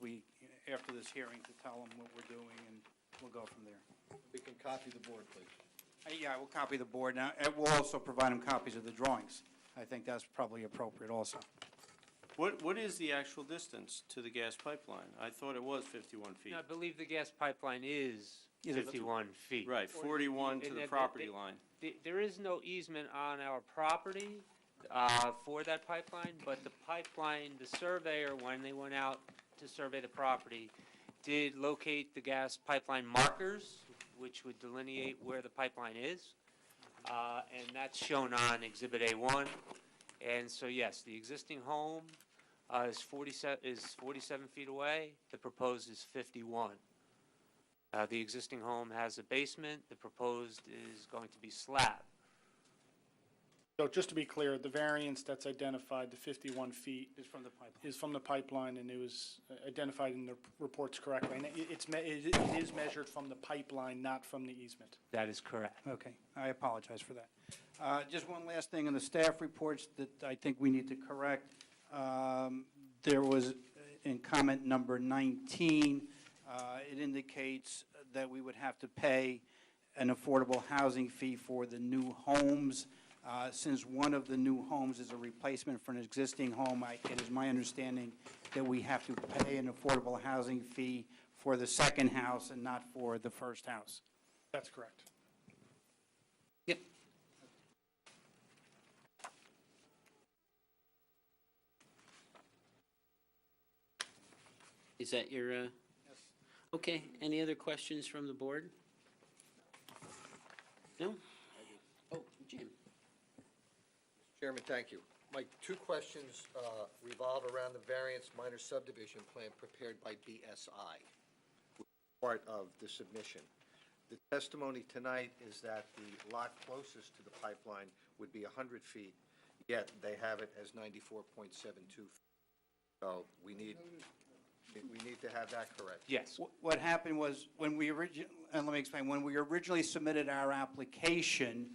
after this hearing, to tell them what we're doing, and we'll go from there. We can copy the board, please. Yeah, I will copy the board. Now, we'll also provide them copies of the drawings. I think that's probably appropriate also. What is the actual distance to the gas pipeline? I thought it was 51 feet. I believe the gas pipeline is Is it 51 feet. Right, 41 to And the that- property they- line. There is no easement on our property for that pipeline, but the pipeline, the surveyor, when they went out to survey the property, did locate the gas pipeline markers, which would delineate where the pipeline is. And that's shown on Exhibit A1. And so, yes, the existing home is 47 feet away. The proposed is 51. The existing home has a basement. The proposed is going to be slab. So just to be clear, the variance that's identified, the 51 feet, Is from the pipeline. is from the pipeline, and it was identified in the reports correctly. And it is measured from the pipeline, not from the easement. That is correct. Okay, I apologize for that. Just one last thing on the staff reports that I think we need to correct. There was, in comment number 19, it indicates that we would have to pay an affordable housing fee for the new homes. Since one of the new homes is a replacement for an existing home, it is my understanding that we have to pay an affordable housing fee for the second house and not for the first house. That's correct. Yep. Is that your, Yes. Okay, any other questions from the board? No? Oh, Jim. Chairman, thank you. My two questions revolve around the variance minor subdivision plan prepared by BSI, part of the submission. The testimony tonight is that the lot closest to the pipeline would be 100 feet, yet they have it as 94.72 feet. So we need to have that correct. Yes. What happened was, when we let me explain, when we originally submitted our application,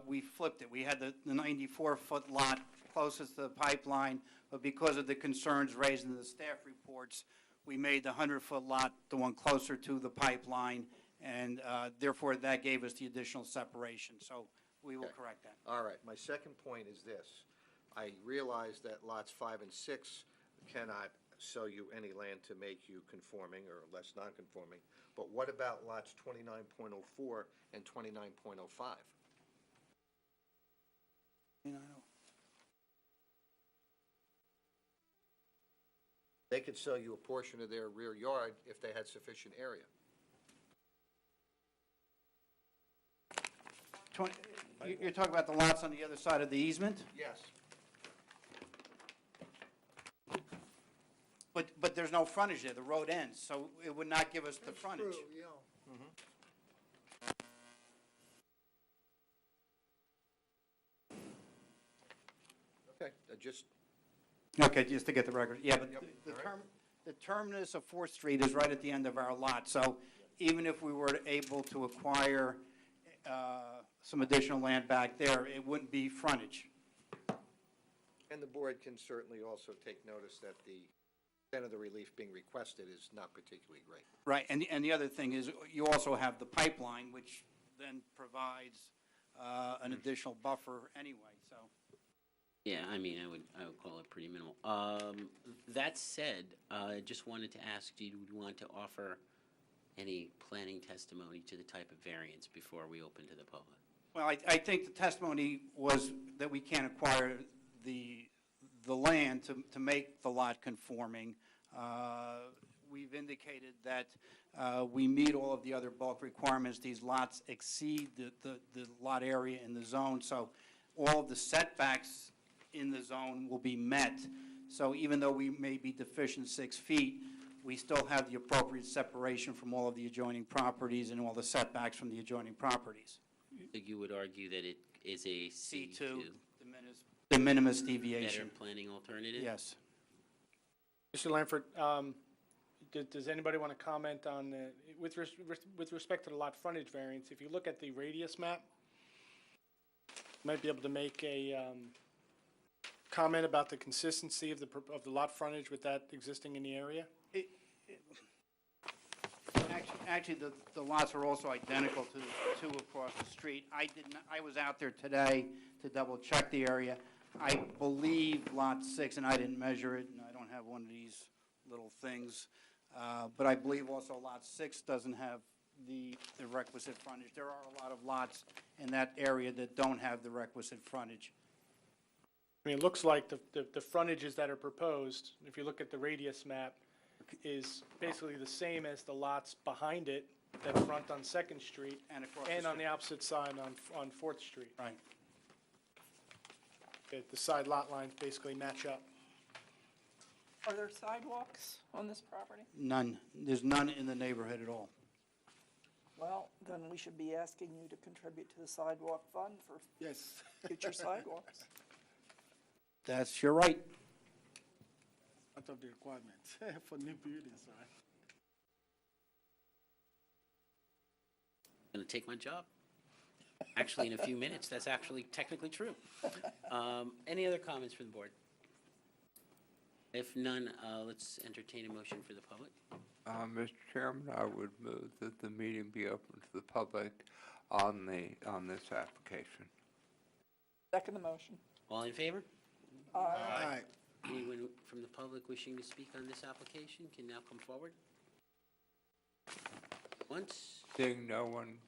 we flipped it. We had the 94-foot lot closest to the pipeline, but because of the concerns raised in the staff reports, we made the 100-foot lot the one closer to the pipeline, and therefore that gave us the additional separation. So we will correct that. All right. My second point is this. I realize that lots 5 and 6 cannot sell you any land to make you conforming or less non-conforming, but what about lots 29.04 and 29.05? They could sell you a portion of their rear yard if they had sufficient area. You're talking about the lots on the other side of the easement? Yes. But there's no frontage there. The road ends, so it would not give us the frontage. Okay, just, Okay, just to get the record. Yeah, but Yep. the terminus of 4th Street is right at the end of our lot, so even if we were able to acquire some additional land back there, it wouldn't be frontage. and the board can certainly also take notice that the extent of the relief being requested is not particularly great. Right, and the other thing is, you also have the pipeline, which then provides an additional buffer anyway, so. Yeah, I mean, I would call it pretty minimal. That said, I just wanted to ask, do you want to offer any planning testimony to the type of variance before we open to the public? Well, I think the testimony was that we can't acquire the land to make the lot conforming. We've indicated that we meet all of the other bulk requirements. These lots exceed the lot area in the zone, so all of the setbacks in the zone will be met. So even though we may be deficient 6 feet, we still have the appropriate separation from all of the adjoining properties and all the setbacks from the adjoining properties. So you would argue that it is a C2 De minimis better deviation. planning alternative? Yes. Mr. Lanford, Does anybody want to comment on, with respect to the lot frontage variance, if you look at the radius map, you might be able to make a comment about the consistency of the lot frontage with that existing in the area? Actually, the lots are also identical to the two across the street. I was out there today to double check the area. I believe Lot 6, and I didn't measure it, and I don't have one of these little things, but I believe also Lot 6 doesn't have the requisite frontage. There are a lot of lots in that area that don't have the requisite frontage. I mean, it looks like the frontages that are proposed, if you look at the radius map, is basically the same as the lots behind it that front on Second Street And across and the on the opposite side on Fourth Street. Right. The side lot lines basically match up. Are there sidewalks on this property? None. There's none in the neighborhood at all. Well, then we should be asking you to contribute to the sidewalk fund for future sidewalks. You're right. Out of the requirements for new buildings, right? Going to take my job. Actually, in a few minutes, that's actually technically true. Any other comments from the board? If none, let's entertain a motion for the public. Mr. Chairman, I would move that the meeting be open to the public on this application. Second the motion. All in favor? Aye. Anyone from the public wishing to speak on this application can now come forward. Once, Seeing no one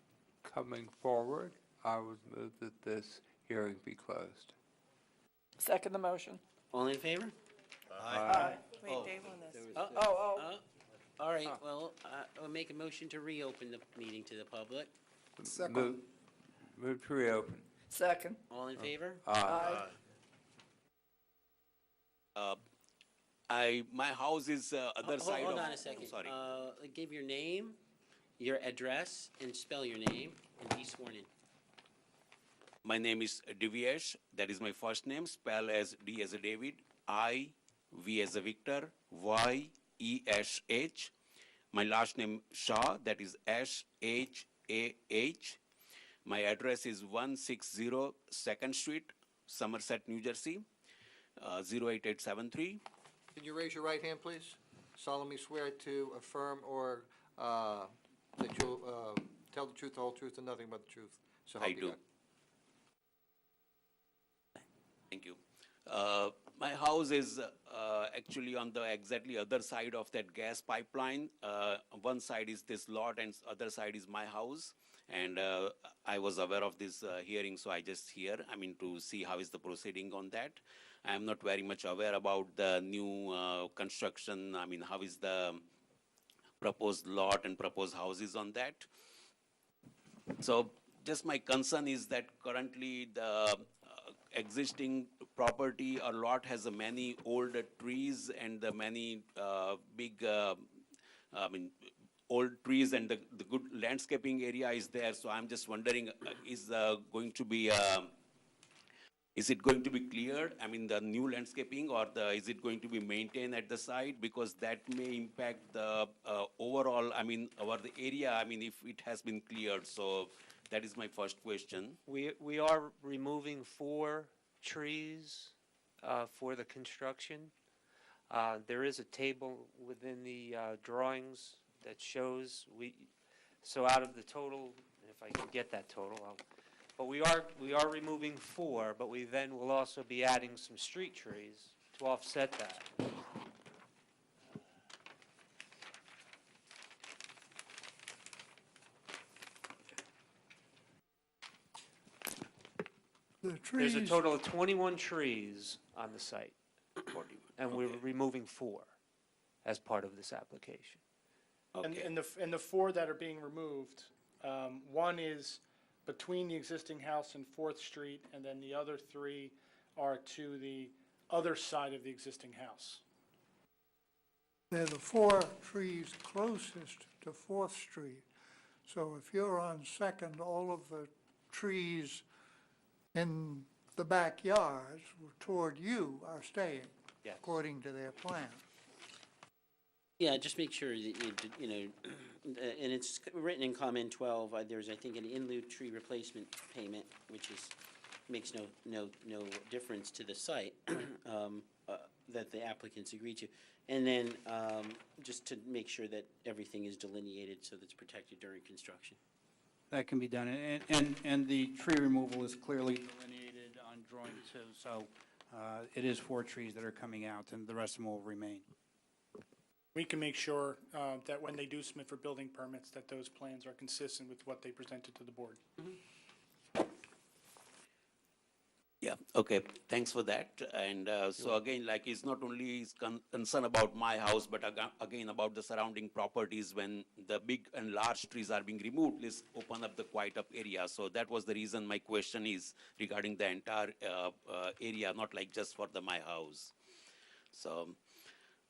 coming forward, I would move that this hearing be closed. Second the motion. all in favor? Aye. Wait, Oh. Dave on this. All right, well, I'll make a motion to reopen the meeting to the public. Move to reopen. Second. All in favor? Aye. My house is other side of. Hold on a second. Sorry. Give your name, your address, and spell your name, and be sworn in. My name is Divyesh. That is my first name. Spell as D as a David, I, V as a Victor, Y, E, S, H. My last name Shah. That is S, H, A, H. My address is 160 2nd Street, Somerset, New Jersey, 08873. Can you raise your right hand, please? Solemnly swear to affirm or that you'll tell the truth, the whole truth, and nothing but the truth. So help I you do. God. Thank you. My house is actually on the exactly other side of that gas pipeline. One side is this lot and other side is my house. And I was aware of this hearing, so I just here, to see how is the proceeding on that. I am not very much aware about the new construction. How is the proposed lot and proposed houses on that. So just my concern is that currently the existing property or lot has many old trees and the many big, old trees and the good landscaping area is there. So I'm just wondering, is it going to be cleared? The new landscaping, or is it going to be maintained at the site? Because that may impact the overall, the area, if it has been cleared. So that is my first question. We are removing 4 trees for the construction. There is a table within the drawings that shows so out of the total, if I can get that total, but we are removing 4, but we then will also be adding some street trees to offset that. The trees. There's a total of 21 trees on the site, and we're removing 4 as part of this application. Okay. And the 4 that are being removed, one is between the existing house and 4th Street, and then the other 3 are to the other side of the existing house. They're the 4 trees closest to 4th Street. So if you're on 2nd, all of the trees in the backyards toward you are staying, Yes. according to their plan. Yeah, just make sure that you know, and it's written in comment 12, there's, I think, an in lieu tree replacement payment, which makes no difference to the site, that the applicants agreed to. And then, just to make sure that everything is delineated so that it's protected during construction. That can be done, and the tree removal is clearly delineated on drawing 2, so it is 4 trees that are coming out, and the rest of them will remain. We can make sure that when they do submit for building permits, that those plans are consistent with what they presented to the board. Yeah, okay, thanks for that. And so again, like, it's not only concern about my house, but again about the surrounding properties. When the big and large trees are being removed, let's open up the quiet up area. So that was the reason my question is regarding the entire area, not like just for my house. So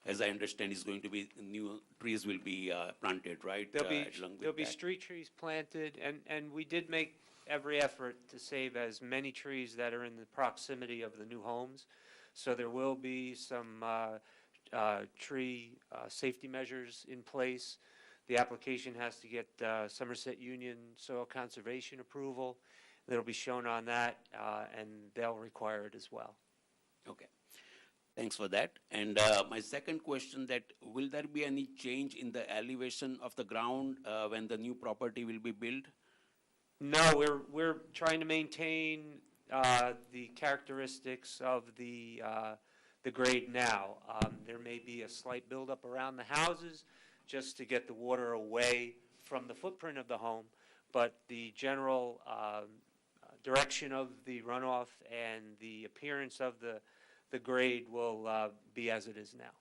as I understand, it's going to be new trees will be planted, right? There'll be street trees planted, and we did make every effort to save as many trees that are in the proximity of the new homes. So there will be some tree safety measures in place. The application has to get Somerset Union Soil Conservation approval. That'll be shown on that, and they'll require it as well. Okay. Thanks for that. And my second question, that will there be any change in the elevation of the ground when the new property will be built? No, we're trying to maintain the characteristics of the grade now. There may be a slight buildup around the houses just to get the water away from the footprint of the home, but the general direction of the runoff and the appearance of the grade will be as it is now.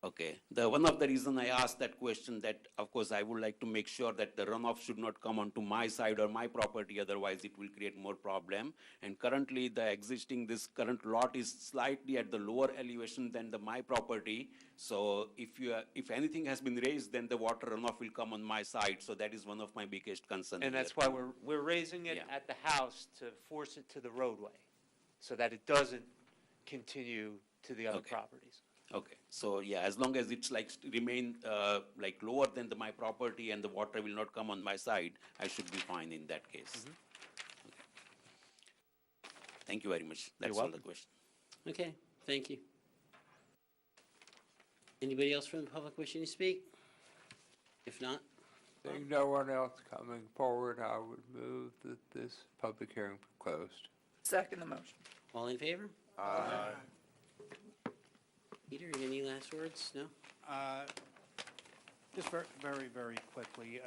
Okay. One of the reason I asked that question, that of course I would like to make sure that the runoff should not come onto my side or my property, otherwise it will create more problem. And currently this current lot is slightly at the lower elevation than my property. So if anything has been raised, then the water runoff will come on my side. So that is one of my biggest concerns. And that's why we're raising it at the house to force it to the roadway, so that it doesn't continue to the other properties. Okay, so yeah, as long as it's like remain like lower than my property and the water will not come on my side, I should be fine in that case. Okay. Thank you very much. That's all the question. Okay, thank you. Anybody else from the public wishing to speak? If not, Seeing no one else coming forward, I would move that this public hearing be closed. Second the motion. all in favor? Aye. Peter, any last words? No? Just very, very quickly.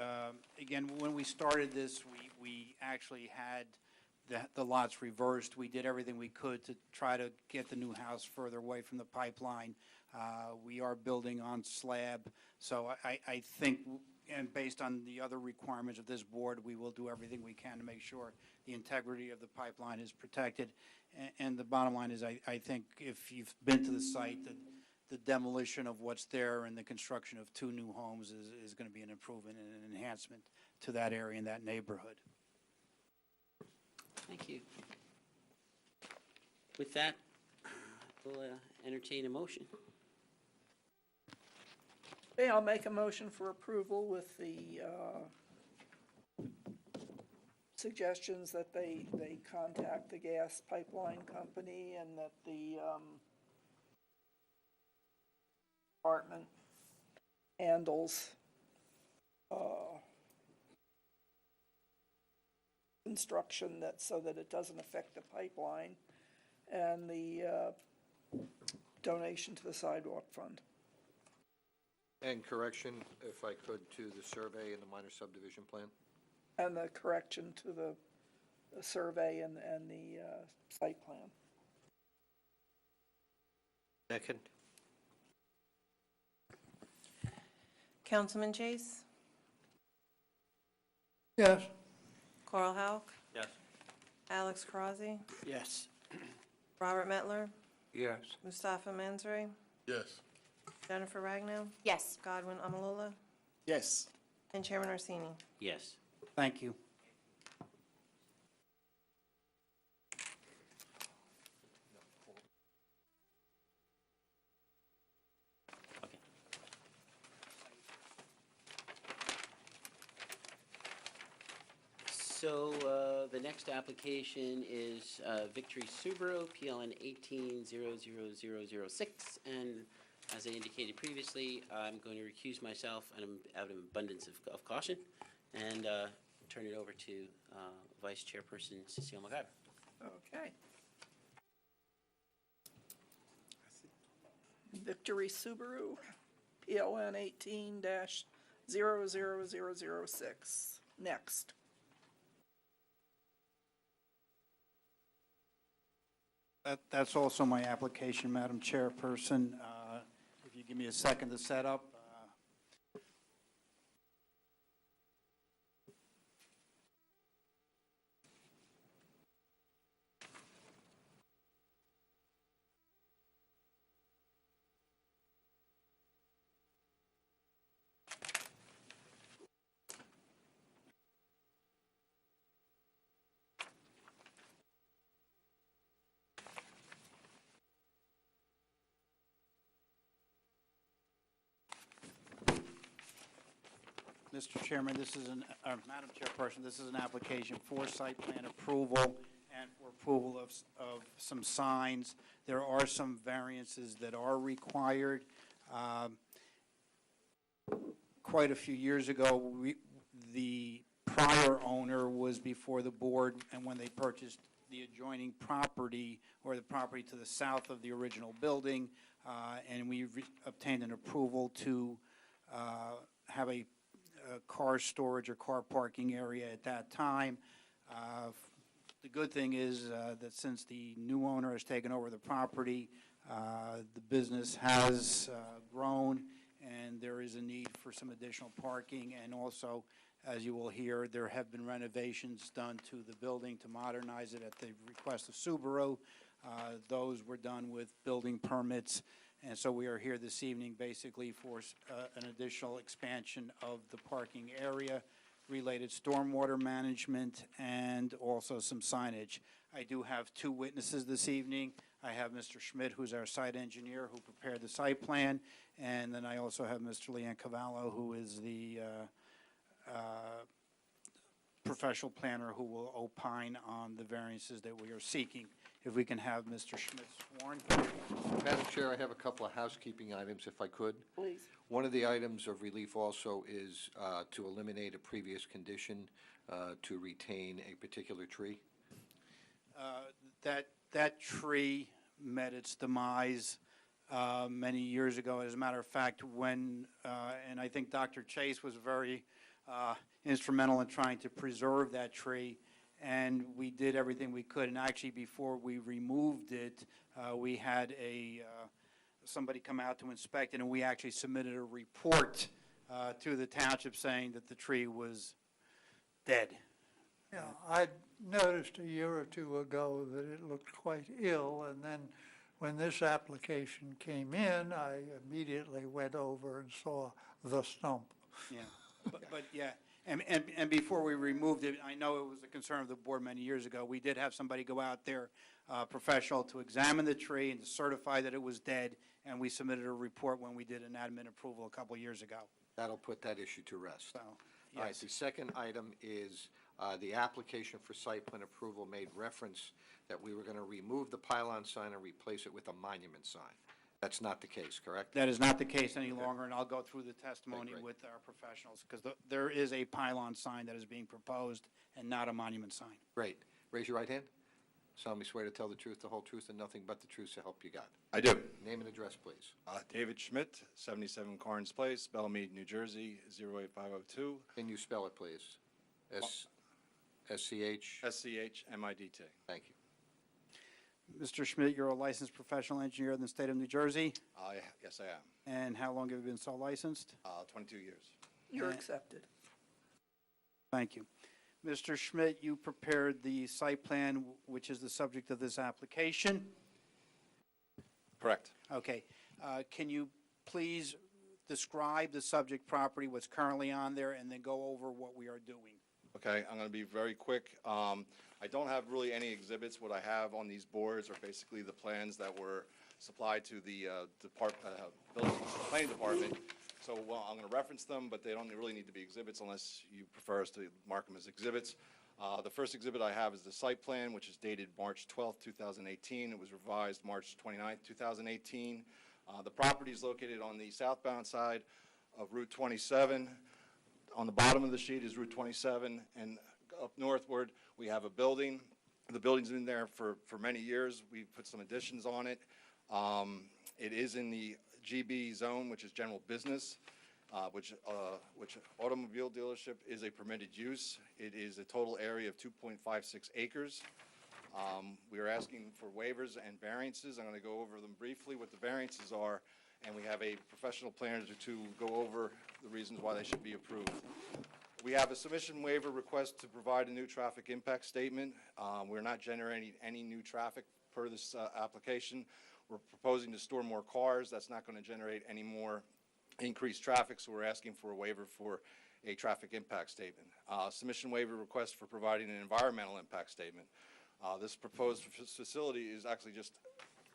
Again, when we started this, we actually had the lots reversed. We did everything we could to try to get the new house further away from the pipeline. We are building on slab, so I think, and based on the other requirements of this board, we will do everything we can to make sure the integrity of the pipeline is protected. And the bottom line is, I think if you've been to the site, that the demolition of what's there and the construction of 2 new homes is going to be an improvement and an enhancement to that area and that neighborhood. Thank you. With that, we'll entertain a motion. Okay, I'll make a motion for approval with the suggestions that they contact the gas pipeline company and that the department handles construction so that it doesn't affect the pipeline, and the donation to the sidewalk fund. And correction, if I could, to the survey and the minor subdivision plan? And the correction to the survey and the site plan. Second. Councilman Chase? Yes. Carl Hauk? Yes. Alex Crosby? Yes. Robert Mettler? Yes. Mustafa Mansouri? Yes. Jennifer Ragnow? Yes. Godwin Amalola? Yes. And Chairman Orsini? Yes. Thank you. The next application is Victory Subaru, PLN 180006, and as I indicated previously, I'm going to recuse myself out of abundance of caution, and turn it over to Vice Chairperson Cecile McIver. Okay. Victory Subaru, PLN 18-00006. Next. That's also my application, Madam Chairperson. If you give me a second to set up. Mr. Chairman, Madam Chairperson, this is an application for site plan approval and for approval of some signs. There are some variances that are required. Quite a few years ago, the prior owner was before the board, and when they purchased the adjoining property, or the property to the south of the original building, and we obtained an approval to have a car storage or car parking area at that time. The good thing is that since the new owner has taken over the property, the business has grown, and there is a need for some additional parking. And also, as you will hear, there have been renovations done to the building to modernize it at the request of Subaru. Those were done with building permits. And so we are here this evening basically for an additional expansion of the parking area, related stormwater management, and also some signage. I do have two witnesses this evening. I have Mr. Schmidt, who's our site engineer, who prepared the site plan, and then I also have Mr. Leanne Cavallo, who is the professional planner who will opine on the variances that we are seeking. If we can have Mr. Schmidt sworn. Madam Chair, I have a couple of housekeeping items, if I could. Please. One of the items of relief also is to eliminate a previous condition to retain a particular tree. That tree met its demise many years ago. As a matter of fact, when, and I think Dr. Chase was very instrumental in trying to preserve that tree, and we did everything we could. And actually, before we removed it, we had somebody come out to inspect it, and we actually submitted a report to the township saying that the tree was dead. Yeah, I noticed a year or two ago that it looked quite ill, and then when this application came in, I immediately went over and saw the stump. Yeah, but yeah, and before we removed it, I know it was a concern of the board many years ago. We did have somebody go out there, professional, to examine the tree and to certify that it was dead, and we submitted a report when we did an admin approval a couple years ago. That'll put that issue to rest. So, yes. All right, the second item is the application for site plan approval made reference that we were going to remove the pylon sign and replace it with a monument sign. That's not the case, correct? That is not the case any longer, and I'll go through the testimony with our professionals, because there is a pylon sign that is being proposed and not a monument sign. Great. Raise your right hand. Solemnly swear to tell the truth, the whole truth, and nothing but the truth, so help you God. I do. Name and address, please. David Schmidt, 77 Carnes Place, Belmead, New Jersey, 08502. Can you spell it, please? S-C-H? S-C-H-M-I-D-T. Thank you. Mr. Schmidt, you're a licensed professional engineer in the state of New Jersey, Yes, I am. and how long have you been so licensed? 22 years. You're accepted. Thank you. Mr. Schmidt, you prepared the site plan, which is the subject of this application. Correct. Okay. Can you please describe the subject property, what's currently on there, and then go over what we are doing? Okay, I'm going to be very quick. I don't have really any exhibits. What I have on these boards are basically the plans that were supplied to the building planning department. So I'm going to reference them, but they don't really need to be exhibits unless you prefer us to mark them as exhibits. The first exhibit I have is the site plan, which is dated March 12th, 2018. It was revised March 29th, 2018. The property is located on the southbound side of Route 27. On the bottom of the sheet is Route 27, and up northward, we have a building. The building's been there for many years. We put some additions on it. It is in the GB zone, which is general business, which automobile dealership is a permitted use. It is a total area of 2.56 acres. We are asking for waivers and variances. I'm going to go over them briefly, what the variances are, and we have a professional planner to go over the reasons why they should be approved. We have a submission waiver request to provide a new traffic impact statement. We're not generating any new traffic per this application. We're proposing to store more cars. That's not going to generate any more increased traffic, so we're asking for a waiver for a traffic impact statement. Submission waiver request for providing an environmental impact statement. This proposed facility is actually just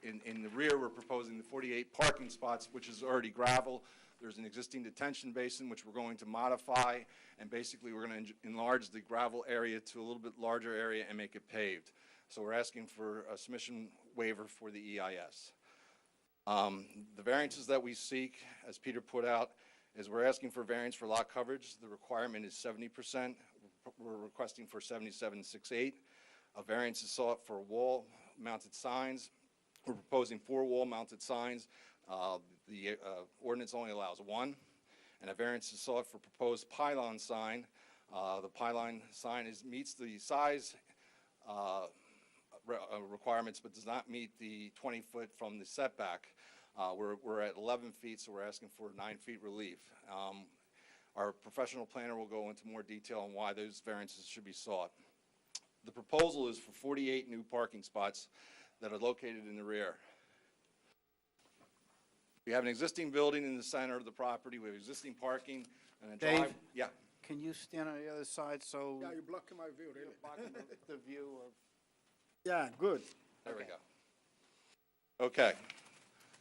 in the rear. We're proposing the 48 parking spots, which is already gravel. There's an existing detention basin, which we're going to modify, and basically we're going to enlarge the gravel area to a little bit larger area and make it paved. So we're asking for a submission waiver for the EIS. The variances that we seek, as Peter put out, is we're asking for variance for lot coverage. The requirement is 70%. We're requesting for 77.68. A variance is sought for wall-mounted signs. We're proposing 4 wall-mounted signs. The ordinance only allows 1. And a variance is sought for proposed pylon sign. The pylon sign meets the size requirements, but does not meet the 20-foot from the setback. We're at 11 feet, so we're asking for 9 feet relief. Our professional planner will go into more detail on why those variances should be sought. The proposal is for 48 new parking spots that are located in the rear. We have an existing building in the center of the property. We have existing parking and a drive. Dave? Yeah. Can you stand on the other side so? Yeah, you're blocking my view, really. Blocking the view of. Yeah, good. There we go. Okay.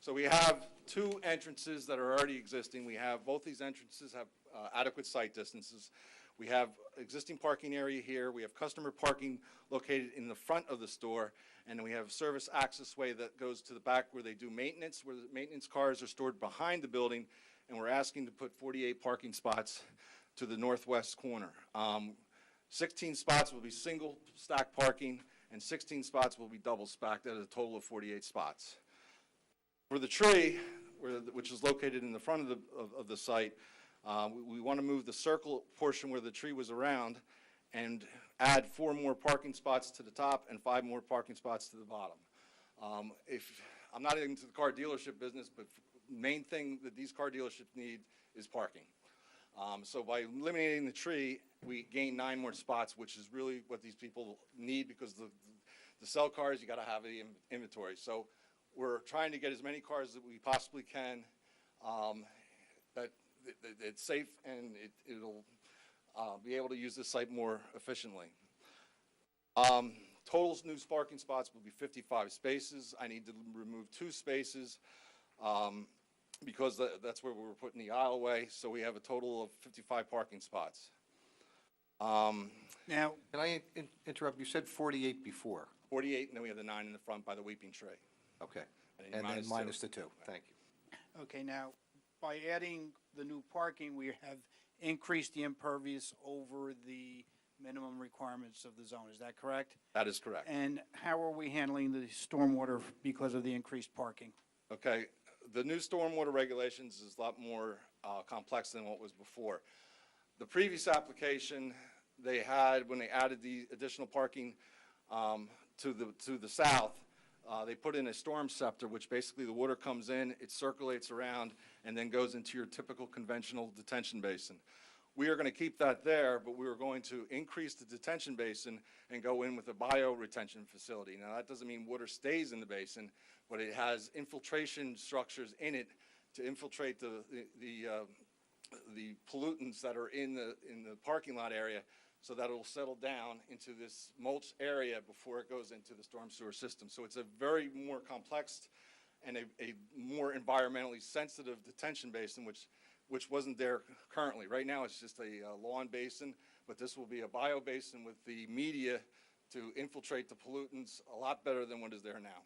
So we have 2 entrances that are already existing. We have both these entrances have adequate sight distances. We have existing parking area here. We have customer parking located in the front of the store, and then we have a service access way that goes to the back where they do maintenance, where the maintenance cars are stored behind the building, and we're asking to put 48 parking spots to the northwest corner. 16 spots will be single stack parking, and 16 spots will be double stacked at a total of 48 spots. For the tree, which is located in the front of the site, we want to move the circle portion where the tree was around and add 4 more parking spots to the top and 5 more parking spots to the bottom. I'm not into the car dealership business, but the main thing that these car dealerships need is parking. So by eliminating the tree, we gain 9 more spots, which is really what these people need, because the sell cars, you got to have the inventory. So we're trying to get as many cars as we possibly can, that it's safe and it'll be able to use this site more efficiently. Total new parking spots will be 55 spaces. I need to remove 2 spaces because that's where we're putting the aisleway. So we have a total of 55 parking spots. Now, Can I interrupt? You said 48 before. 48, and then we have the 9 in the front by the weeping tree. Okay. And And then -2. minus the 2. Thank you. okay, now, by adding the new parking, we have increased the impervious over the minimum requirements of the zone. Is that correct? That is correct. And how are we handling the stormwater because of the increased parking? Okay, the new stormwater regulations is a lot more complex than what was before. The previous application they had, when they added the additional parking to the south, they put in a storm scepter, which basically the water comes in, it circulates around, and then goes into your typical conventional detention basin. We are going to keep that there, but we are going to increase the detention basin and go in with a bio-retention facility. Now, that doesn't mean water stays in the basin, but it has infiltration structures in it to infiltrate the pollutants that are in the parking lot area, so that it will settle down into this mulch area before it goes into the storm sewer system. So it's a very more complex and a more environmentally sensitive detention basin, which wasn't there currently. Right now, it's just a lawn basin, but this will be a biobasin with the media to infiltrate the pollutants a lot better than what is there now.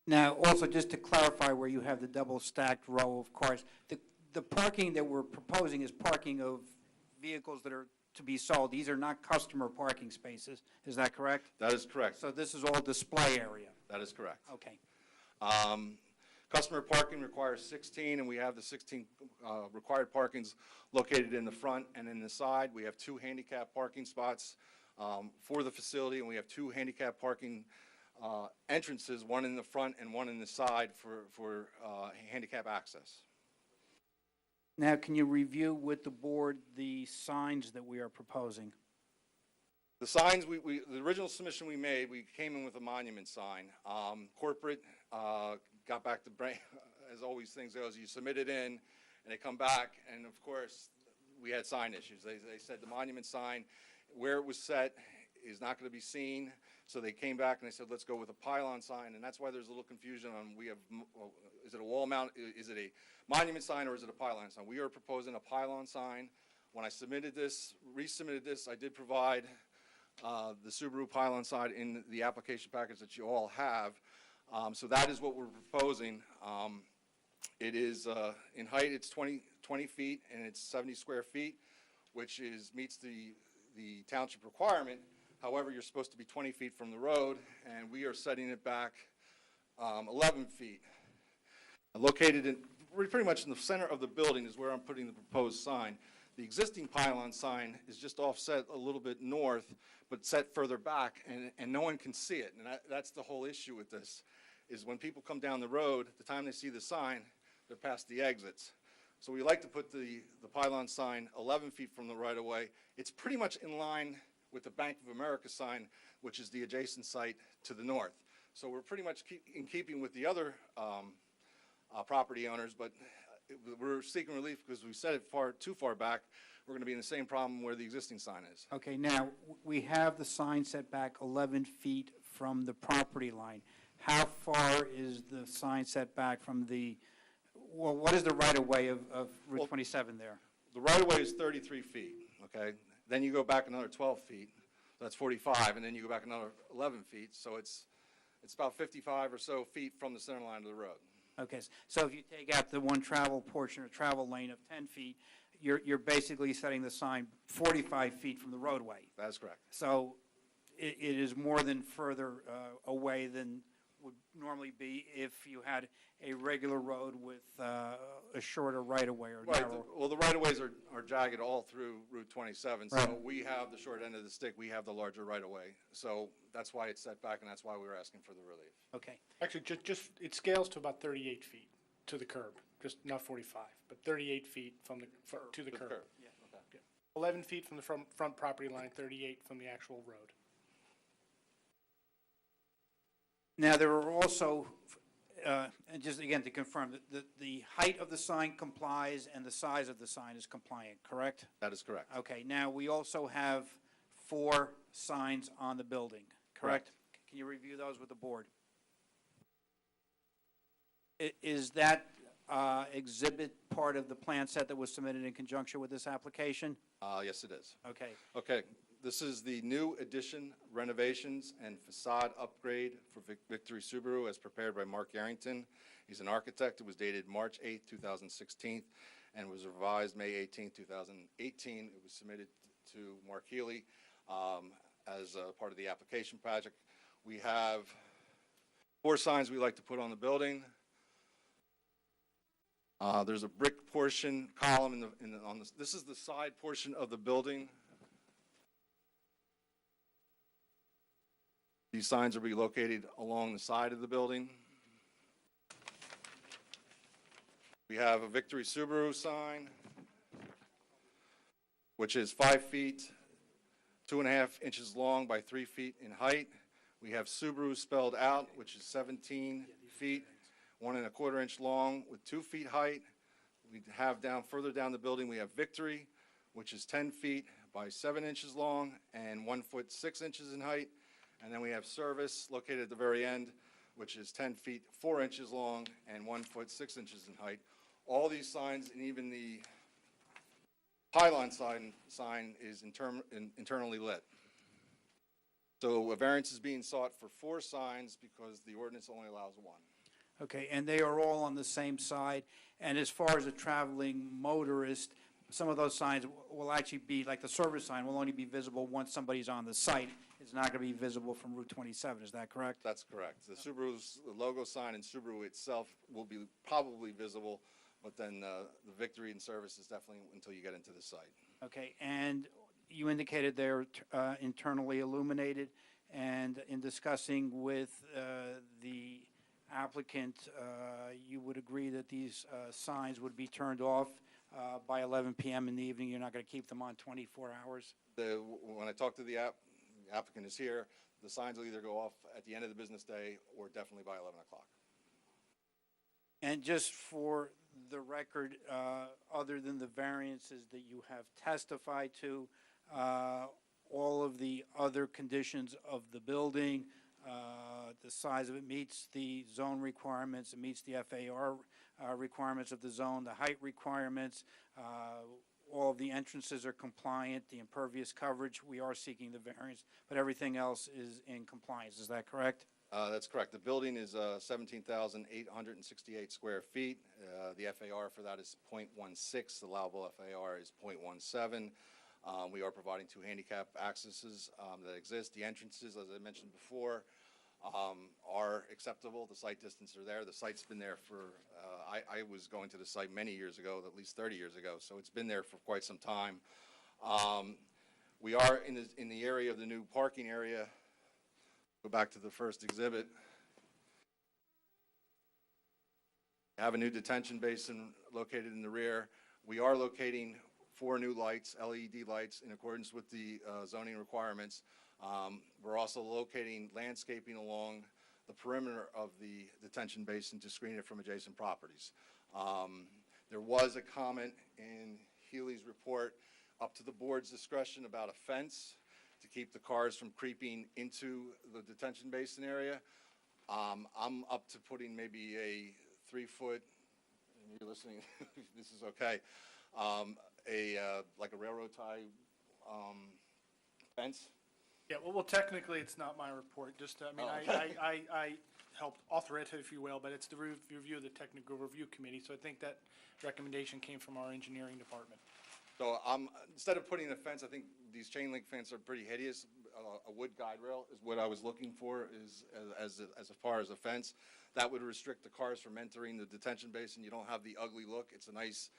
Now, also, just to clarify where you have the double-stacked row of cars, the parking that we're proposing is parking of vehicles that are to be sold. These are not customer parking spaces. Is that correct? That is correct. So this is all display area? That is correct. Okay. Customer parking requires 16, and we have the 16 required parkings located in the front and in the side. We have 2 handicap parking spots for the facility, and we have 2 handicap parking entrances, one in the front and one in the side for handicap access. Now, can you review with the board the signs that we are proposing? The signs, the original submission we made, we came in with a monument sign. Corporate got back to brain, as always things goes, you submit it in, and they come back, and of course, we had sign issues. They said the monument sign, where it was set, is not going to be seen, so they came back and they said, let's go with a pylon sign, and that's why there's a little confusion on, is it a wall mount, is it a monument sign, or is it a pylon sign? We are proposing a pylon sign. When I submitted this, resubmitted this, I did provide the Subaru pylon sign in the application package that you all have. So that is what we're proposing. It is, in height, it's 20 feet, and it's 70 square feet, which meets the township requirement. However, you're supposed to be 20 feet from the road, and we are setting it back 11 feet. Located in, pretty much in the center of the building is where I'm putting the proposed sign. The existing pylon sign is just offset a little bit north, but set further back, and no one can see it. And that's the whole issue with this, is when people come down the road, the time they see the sign, they're past the exits. So we like to put the pylon sign 11 feet from the right-of-way. It's pretty much in line with the Bank of America sign, which is the adjacent site to the north. So we're pretty much in keeping with the other property owners, but we're seeking relief because we set it too far back. We're going to be in the same problem where the existing sign is. Okay, now, we have the sign set back 11 feet from the property line. How far is the sign set back from the, well, what is the right-of-way of Route 27 there? The right-of-way is 33 feet, okay? Then you go back another 12 feet, that's 45, and then you go back another 11 feet, so it's about 55 or so feet from the center line of the road. Okay, so if you take out the one travel portion or travel lane of 10 feet, you're basically setting the sign 45 feet from the roadway. That is correct. So it is more than further away than would normally be if you had a regular road with a shorter right-of-way or Right. narrow. Well, the right-of-ways are jagged all through Route 27, so Right. we have the short end of the stick, we have the larger right-of-way. So that's why it's set back, and that's why we were asking for the relief. Okay. Actually, just, it scales to about 38 feet to the curb, just not 45, but 38 feet from the, to the curb. Yeah. Okay. 11 feet from the front property line, 38 from the actual road. Now, there are also, and just again to confirm, the height of the sign complies and the size of the sign is compliant, correct? That is correct. Okay, now, we also have 4 signs on the building, correct? Can you review those with the board? Is that exhibit part of the plan set that was submitted in conjunction with this application? Yes, it is. Okay. Okay, this is the new addition, renovations, and facade upgrade for Victory Subaru as prepared by Mark Yarrington. He's an architect. It was dated March 8th, 2016, and was revised May 18th, 2018. It was submitted to Mark Healy as part of the application project. We have 4 signs we like to put on the building. There's a brick portion column on this. This is the side portion of the building. These signs will be located along the side of the building. We have a Victory Subaru sign, which is 5 feet, 2.5 inches long by 3 feet in height. We have Subaru spelled out, which is 17 feet, 1.25 inch long with 2 feet height. We have further down the building, we have Victory, which is 10 feet by 7 inches long and 1 foot 6 inches in height. And then we have Service located at the very end, which is 10 feet 4 inches long and 1 foot 6 inches in height. All these signs and even the Pylon sign is internally lit. So a variance is being sought for 4 signs because the ordinance only allows 1. Okay, and they are all on the same side. And as far as a traveling motorist, some of those signs will actually be, like the service sign, will only be visible once somebody's on the site. It's not going to be visible from Route 27, is that correct? That's correct. The Subaru's logo sign and Subaru itself will be probably visible, but then the victory and service is definitely until you get into the site. Okay, and you indicated they're internally illuminated, and in discussing with the applicant, you would agree that these signs would be turned off by 11 p.m. in the evening? You're not going to keep them on 24 hours? When I talk to the applicant is here, the signs will either go off at the end of the business day or definitely by 11 o'clock. And just for the record, other than the variances that you have testified to, all of the other conditions of the building, the size of it meets the zone requirements, it meets the FAR requirements of the zone, the height requirements, all of the entrances are compliant, the impervious coverage, we are seeking the variance, but everything else is in compliance, is that correct? That's correct. The building is 17,868 square feet. The FAR for that is .16. The allowable FAR is .17. We are providing 2 handicap accesses that exist. The entrances, as I mentioned before, are acceptable. The site distance are there. The site's been there for, I was going to the site many years ago, at least 30 years ago, so it's been there for quite some time. We are in the area of the new parking area. Go back to the first exhibit. We have a new detention basin located in the rear. We are locating 4 new lights, LED lights, in accordance with the zoning requirements. We're also locating landscaping along the perimeter of the detention basin to screen it from adjacent properties. There was a comment in Healy's report up to the board's discretion about a fence to keep the cars from creeping into the detention basin area. I'm up to putting maybe a 3-foot, and you're listening, this is okay, like a railroad tie fence. Yeah, well, technically, it's not my report, just, I mean, I helped author it, if you will, but it's the review of the technical review committee, so I think that recommendation came from our engineering department. So instead of putting a fence, I think these chain link fences are pretty hideous. A wood guide rail is what I was looking for, is as far as a fence. That would restrict the cars from entering the detention basin. You don't have the ugly look. It's a nice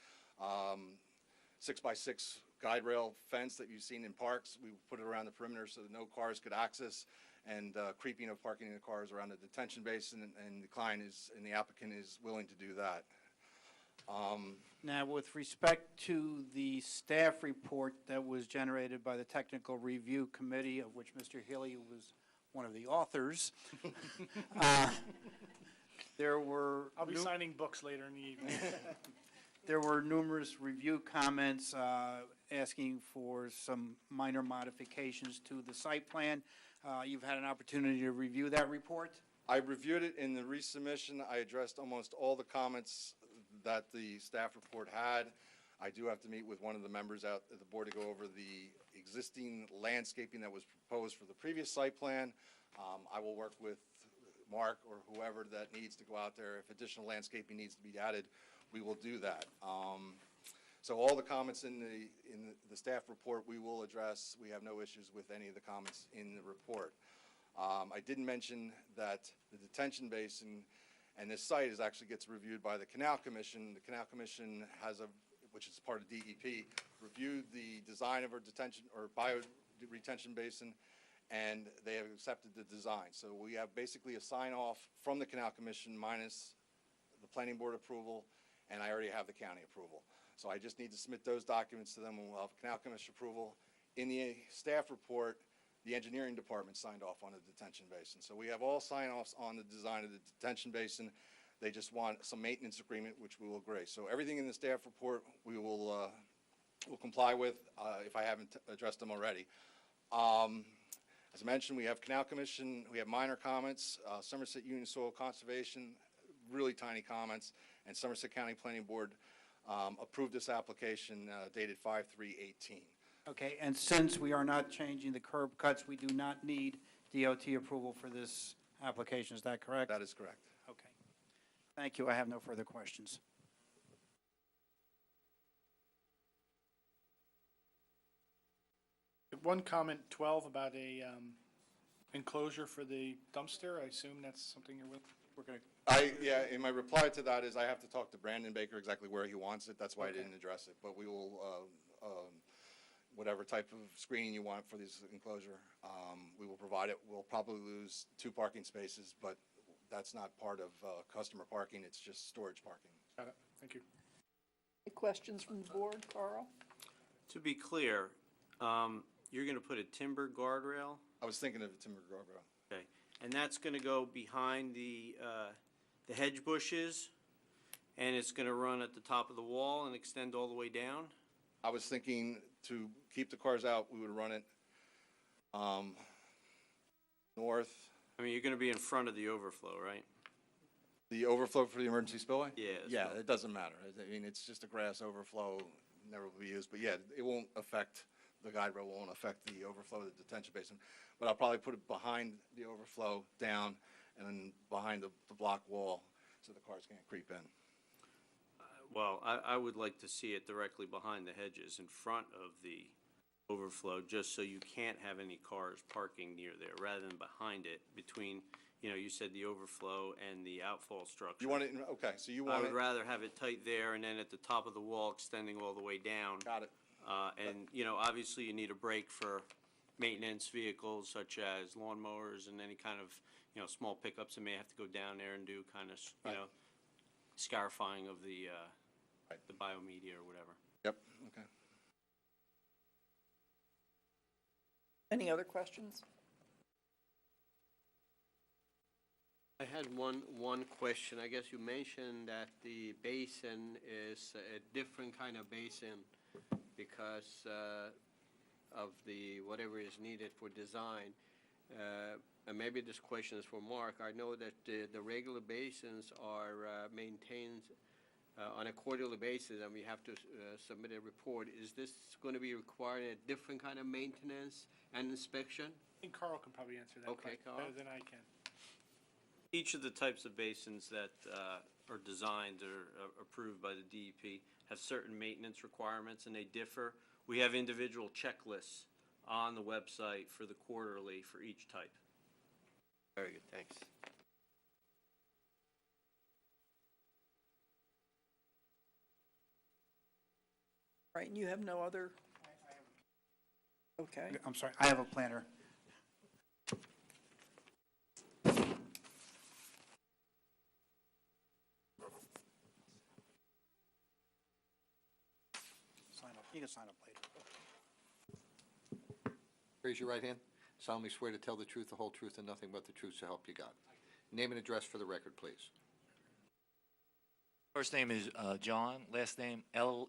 6x6 guide rail fence that you've seen in parks. We put it around the perimeter so that no cars could access and creeping of parking the cars around the detention basin, and the client and the applicant is willing to do that. Now, with respect to the staff report that was generated by the Technical Review Committee, of which Mr. Healy was one of the authors, there were... I'll be signing books later in the evening. There were numerous review comments asking for some minor modifications to the site plan. You've had an opportunity to review that report? I reviewed it in the resubmission. I addressed almost all the comments that the staff report had. I do have to meet with one of the members out at the board to go over the existing landscaping that was proposed for the previous site plan. I will work with Mark or whoever that needs to go out there. If additional landscaping needs to be added, we will do that. So all the comments in the staff report we will address. We have no issues with any of the comments in the report. I didn't mention that the detention basin and this site actually gets reviewed by the Canal Commission. The Canal Commission has which is part of DEP, reviewed the design of our detention or bio-retention basin, and they have accepted the design. So we have basically a sign-off from the Canal Commission minus the planning board approval, and I already have the county approval. So I just need to submit those documents to them, and we'll have Canal Commission approval. In the staff report, the engineering department signed off on the detention basin. So we have all sign-offs on the design of the detention basin. They just want some maintenance agreement, which we will agree. So everything in the staff report we will comply with if I haven't addressed them already. As I mentioned, we have Canal Commission, we have minor comments, Somerset Union Soil Conservation, really tiny comments, and Somerset County Planning Board approved this application dated 5/3/18. Okay, and since we are not changing the curb cuts, we do not need DOT approval for this application, is that correct? That is correct. Okay. Thank you, I have no further questions. One comment, 12, about a enclosure for the dumpster. I assume that's something we're going to. Yeah, in my reply to that is I have to talk to Brandon Baker exactly where he wants it. That's why I didn't address it. But we will, whatever type of screening you want for this enclosure, we will provide it. We'll probably lose 2 parking spaces, but that's not part of customer parking. It's just storage parking. Got it. Thank you. Any questions from the board, Carl? To be clear, you're going to put a timber guardrail? I was thinking of a timber guardrail. Okay, and that's going to go behind the hedge bushes, and it's going to run at the top of the wall and extend all the way down? I was thinking to keep the cars out, we would run it north. I mean, you're going to be in front of the overflow, right? The overflow for the emergency spillway? Yeah. Yeah, it doesn't matter. I mean, it's just a grass overflow, never will be used. But yeah, it won't affect, the guide rail won't affect the overflow of the detention basin. But I'll probably put it behind the overflow down and then behind the block wall so the cars can't creep in. Well, I would like to see it directly behind the hedges in front of the overflow, just so you can't have any cars parking near there, rather than behind it, between, you said the overflow and the outfall structure. You want it, okay, so you want I it. would rather have it tight there and then at the top of the wall extending all the way down. Got it. And, obviously you need a break for maintenance vehicles such as lawnmowers and any kind of, small pickups that may have to go down there and do kind of, scarifying of the biomedia or whatever. Yep, okay. Any other questions? I had one question. I guess you mentioned that the basin is a different kind of basin because of the whatever is needed for design. And maybe this question is for Mark. I know that the regular basins are maintained on a quarterly basis, and we have to submit a report. Is this going to be requiring a different kind of maintenance and inspection? I think Carl can probably answer that Okay, question Carl. better than I can. Each of the types of basins that are designed or approved by the DEP have certain maintenance requirements, and they differ. We have individual checklists on the website for the quarterly for each type. Very good, thanks. Right, and you have no other? Okay. I'm sorry, I have a planner. Sign up, you can sign up later. Raise your right hand. Solemnly swear to tell the truth, the whole truth, and nothing but the truth, so help you God. Name and address for the record, please. First name is John, last name Leoncavallalo,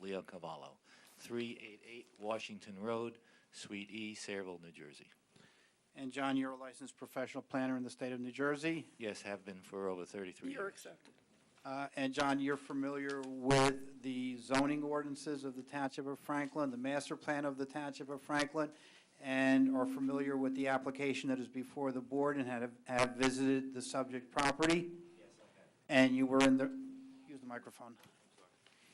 Leo Cavallo, 388 Washington Road, Suite E, Sayreville, New Jersey. And John, you're a licensed professional planner in the state of New Jersey? Yes, have been for over 33 years. You're accepted. And John, you're familiar with the zoning ordinances of the Township of Franklin, the master plan of the Township of Franklin, and are familiar with the application that is before the board and have visited the subject property? Yes, I have. And you were use the microphone.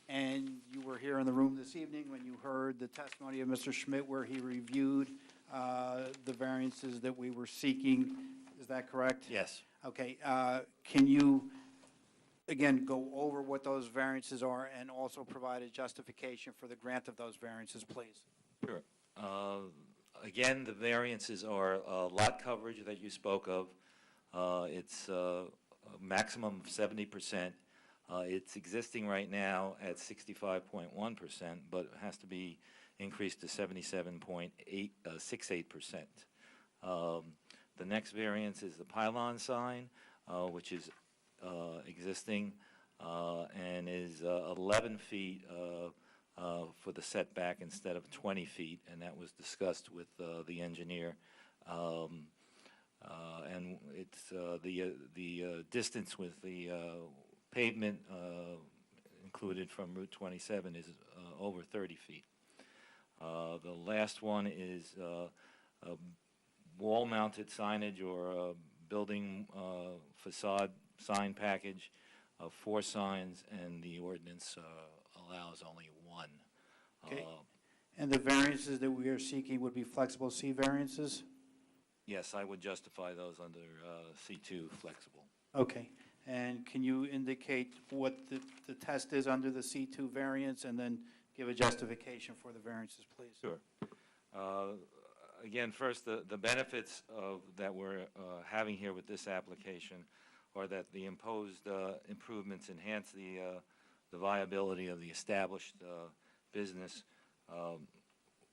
And you were here in the room this evening when you heard the testimony of Mr. Schmidt where he reviewed the variances that we were seeking. Is that correct? Yes. Okay. Can you, again, go over what those variances are and also provide a justification for the grant of those variances, please? Sure. Again, the variances are lot coverage that you spoke of. It's a maximum of 70%. It's existing right now at 65.1%, but it has to be increased to 77.68%. The next variance is the pylon sign, which is existing and is 11 feet for the setback instead of 20 feet, and that was discussed with the engineer. And it's the distance with the pavement included from Route 27 is over 30 feet. The last one is a wall-mounted signage or a building facade sign package of 4 signs, and the ordinance allows only 1. Okay. And the variances that we are seeking would be flexible C variances? Yes, I would justify those under C2 flexible. Okay. And can you indicate what the test is under the C2 variance, and then give a justification for the variances, please? Sure. Again, first, the benefits that we're having here with this application are that the imposed improvements enhance the viability of the established business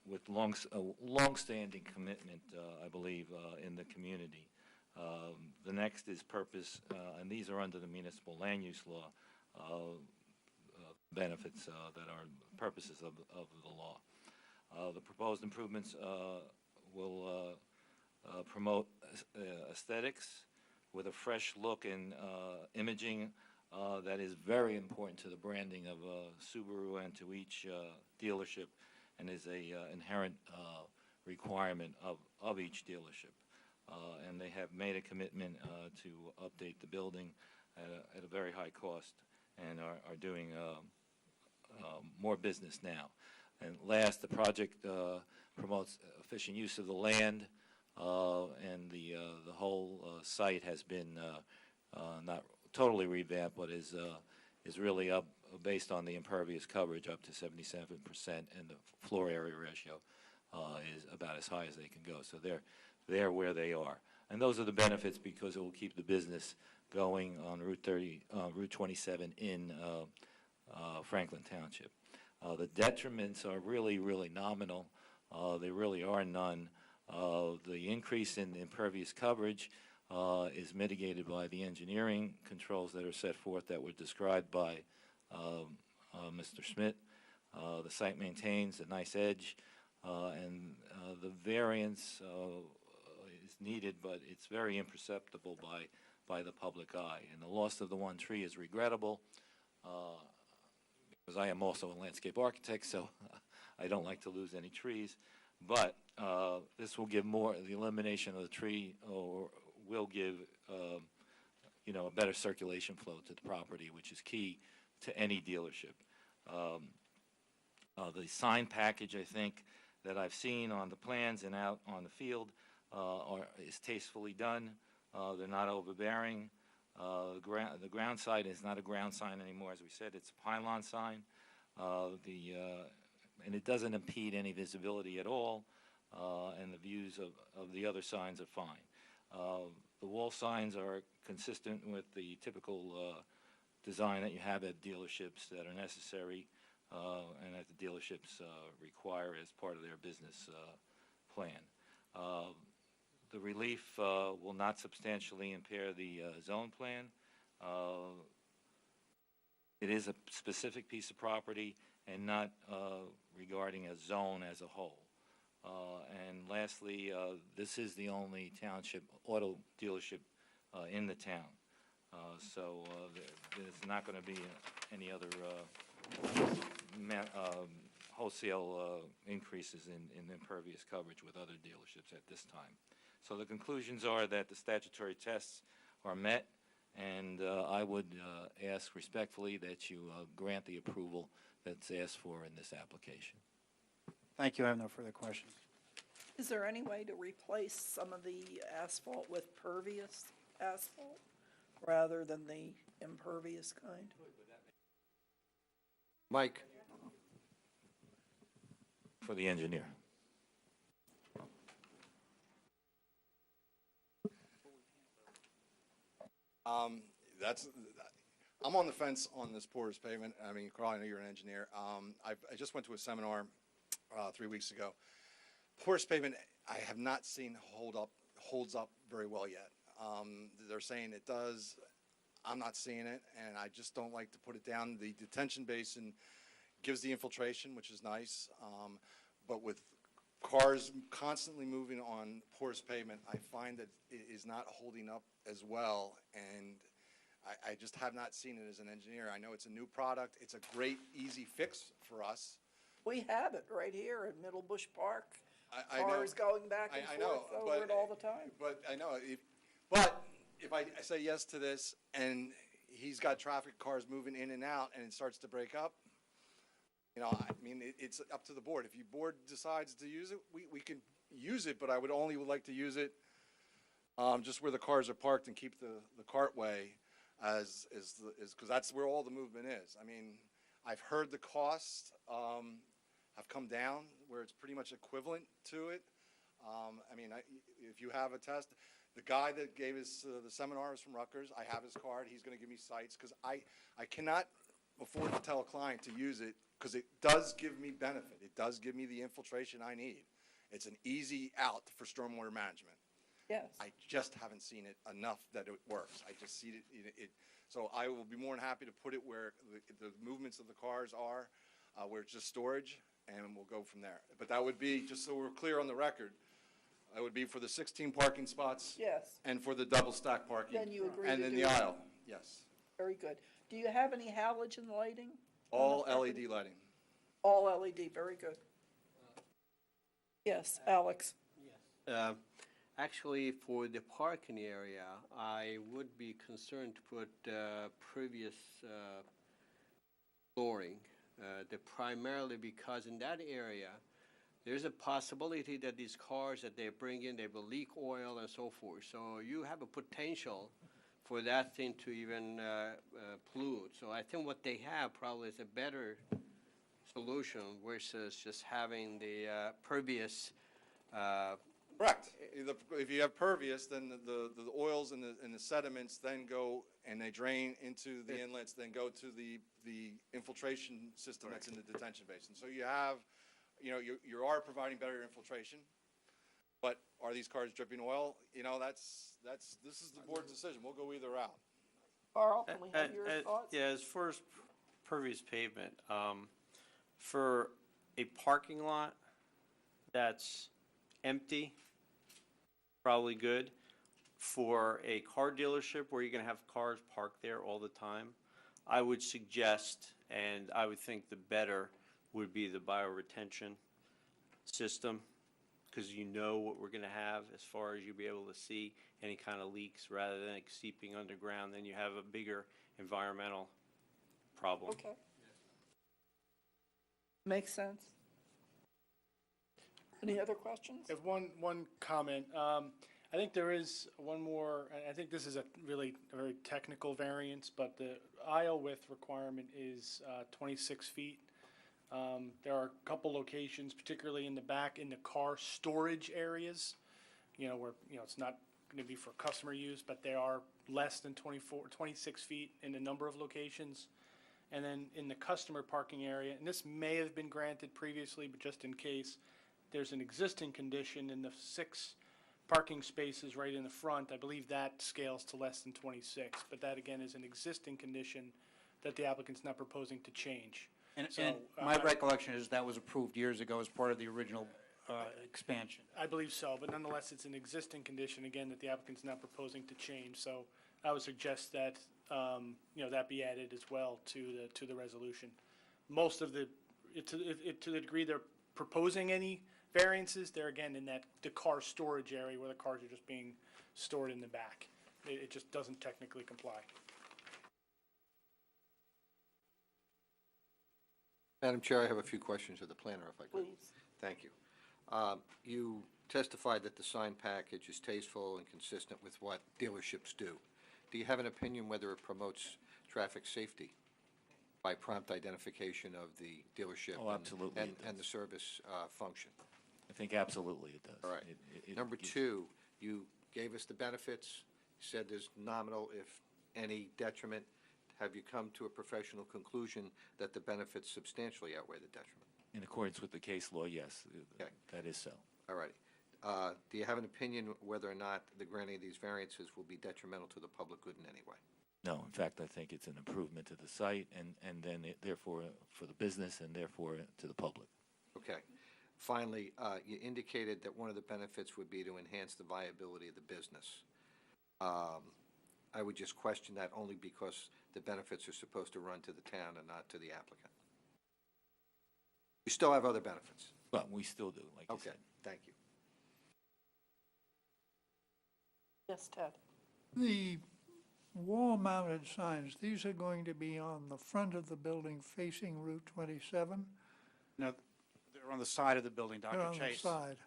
with long-standing commitment, I believe, in the community. The next is purpose, and these are under the municipal land use law benefits that are purposes of the law. The proposed improvements will promote aesthetics with a fresh look and imaging that is very important to the branding of Subaru and to each dealership, and is a inherent requirement of each dealership. And they have made a commitment to update the building at a very high cost, and are doing more business now. And last, the project promotes efficient use of the land, and the whole site has been not totally revamped, but is really up based on the impervious coverage up to 77%, and the floor area ratio is about as high as they can go. So they're where they are, and those are the benefits, because it will keep the business going on Route 27 in Franklin Township. The detriments are really, really nominal. There really are none. The increase in impervious coverage is mitigated by the engineering controls that are set forth that were described by Mr. Schmidt. The site maintains a nice edge, and the variance is needed, but it's very imperceptible by the public eye. And the loss of the one tree is regrettable, because I am also a landscape architect, so I don't like to lose any trees. But this will give the elimination of the tree will give, a better circulation flow to the property, which is key to any dealership. The sign package, I think, that I've seen on the plans and out on the field is tastefully done. They're not overbearing. The ground sign is not a ground sign anymore, as we said. It's a pylon sign. And it doesn't impede any visibility at all, and the views of the other signs are fine. The wall signs are consistent with the typical design that you have at dealerships that are necessary, and that the dealerships require as part of their business plan. The relief will not substantially impair the zone plan. It is a specific piece of property and not regarding a zone as a whole. And lastly, this is the only township auto dealership in the town. So there's not going to be any other wholesale increases in impervious coverage with other dealerships at this time. So the conclusions are that the statutory tests are met, and I would ask respectfully that you grant the approval that's asked for in this application. Thank you. I have no further questions. Is there any way to replace some of the asphalt with pervious asphalt rather than the impervious kind? Mike? For the engineer. I'm on the fence on this porous pavement. I mean, Carl, I know you're an engineer. I just went to a seminar 3 weeks ago. Porous pavement, I have not seen holds up very well yet. They're saying it does. I'm not seeing it, and I just don't like to put it down. The detention basin gives the infiltration, which is nice, but with cars constantly moving on porous pavement, I find that it is not holding up as well, and I just have not seen it as an engineer. I know it's a new product. It's a great, easy fix for us. We have it right here in Middle Bush Park. I know. Cars going back and I know, forth over it all the time. But I know, but if I say yes to this and he's got traffic cars moving in and out and it starts to break up, you know, I mean, it's up to the board. If your board decides to use it, we can use it, but I would like to use it just where the cars are parked and keep the cartway because that's where all the movement is. I mean, I've heard the costs have come down where it's pretty much equivalent to it. I mean, if you have a test, the guy that gave us the seminar is from Rutgers. I have his card. He's going to give me sites because I cannot afford to tell a client to use it because it does give me benefit. It does give me the infiltration I need. It's an easy out for stormwater management. Yes. I just haven't seen it enough that it works. I just see it. So I will be more than happy to put it where the movements of the cars are, where it's just storage, and we'll go from there. But that would be, just so we're clear on the record, that would be for the 16 parking spots. Yes. And for the double stack parking. Then you agree and to then do the that. aisle, yes. Very good. Do you have any halogen lighting? All LED lighting. All LED, very good. Yes, Alex. Actually, for the parking area, I would be concerned to put previous flooring, primarily because in that area, there's a possibility that these cars that they bring in, they will leak oil and so forth. So you have a potential for that thing to even pollute. So I think what they have probably is a better solution versus just having the pervious. Correct. If you have pervious, then the oils and the sediments then go and they drain into the inlets, then go to the infiltration system that's in the detention basin. So you have, you are providing better infiltration, but are these cars dripping oil? This is the board's decision. We'll go either route. Carl, can we have your thoughts? Yeah, as far as pervious pavement, for a parking lot that's empty, probably good. For a car dealership where you're going to have cars parked there all the time, I would suggest, and I would think the better would be the bioretention system, because you know what we're going to have as far as you'll be able to see any kind of leaks rather than it seeping underground. Then you have a bigger environmental problem. Okay. Makes sense. Any other questions? I have one comment. I think there is one more, and I think this is a very technical variance, but the aisle width requirement is 26 feet. There are a couple locations, particularly in the back, in the car storage areas, where, it's not going to be for customer use, but they are less than 26 feet in a number of locations. And then in the customer parking area, and this may have been granted previously, but just in case, there's an existing condition in the 6 parking spaces right in the front. I believe that scales to less than 26, but that again is an existing condition that the applicant's not proposing to change. And So, my recollection is that was approved years ago as part of the original expansion. I believe so, but nonetheless, it's an existing condition, again, that the applicant's not proposing to change. So I would suggest that, that be added as well to the resolution. Most of to the degree they're proposing any variances, they're again in the car storage area where the cars are just being stored in the back. It just doesn't technically comply. Madam Chair, I have a few questions of the planner, if I could. Please. Thank you. You testified that the sign package is tasteful and consistent with what dealerships do. Do you have an opinion whether it promotes traffic safety by prompt identification of the dealership? Oh, absolutely it and the service function? I think absolutely it does. All right. Number 2, you gave us the benefits, said there's nominal, if any, detriment. Have you come to a professional conclusion that the benefits substantially outweigh the detriment? In accordance with the case law, yes, Okay. that is so. All righty. Do you have an opinion whether or not the granting of these variances will be detrimental to the public good in any way? No, in fact, I think it's an improvement to the site and then therefore for the business and therefore to the public. Okay. Finally, you indicated that one of the benefits would be to enhance the viability of the business. I would just question that only because the benefits are supposed to run to the town and not to the applicant. You still have other benefits. But we still do, like you Okay, said. thank you. Yes, Ted? The wall-mounted signs, these are going to be on the front of the building facing Route 27? No, they're on the side of the building, Dr. They're on the Chase. side.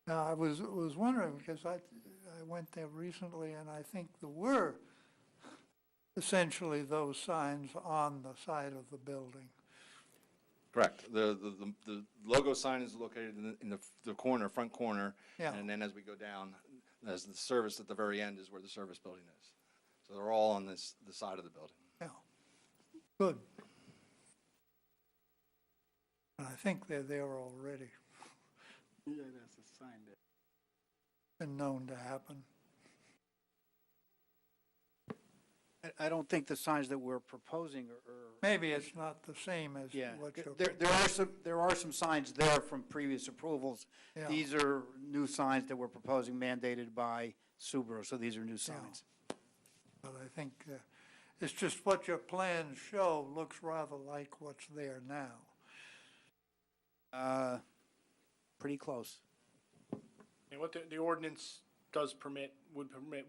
Now, I was wondering, because I went there recently, and I think there were essentially those signs on the side of the building. Correct. The logo sign is located in the corner, front corner. Yeah. And then as we go down, as the service at the very end is where the service building is. So they're all on the side of the building. Yeah, good. And I think they're there already, Yeah, there's a sign there. been known to happen. I don't think the signs that we're proposing are. Maybe it's not the same as Yeah, what you're. there are some signs there from previous approvals. Yeah. These are new signs that we're proposing mandated by Subaru, so these are new signs. But I think it's just what your plans show looks rather like what's there now. Pretty close. And what the ordinance would permit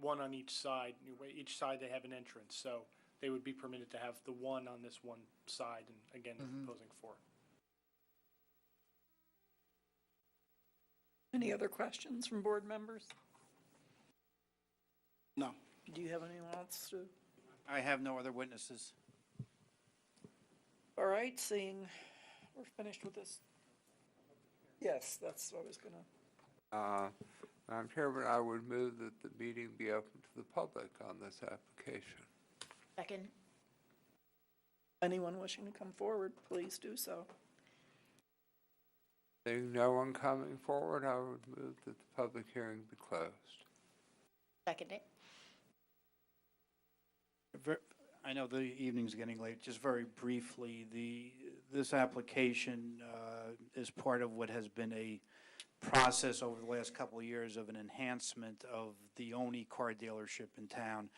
one on each side. Each side they have an entrance, so they would be permitted to have the one on this one side, and again, proposing 4. Any other questions from board members? No. Do you have anyone else to? I have no other witnesses. All right, seeing we're finished with this. Yes, that's what I was gonna. Madam Chairman, I would move that the meeting be open to the public on this application. Second. Anyone wishing to come forward, please do so. Seeing no one coming forward, I would move that the public hearing be closed. Second it. I know the evening's getting late. Just very briefly, this application is part of what has been a process over the last couple of years of an enhancement of the only car dealership in town.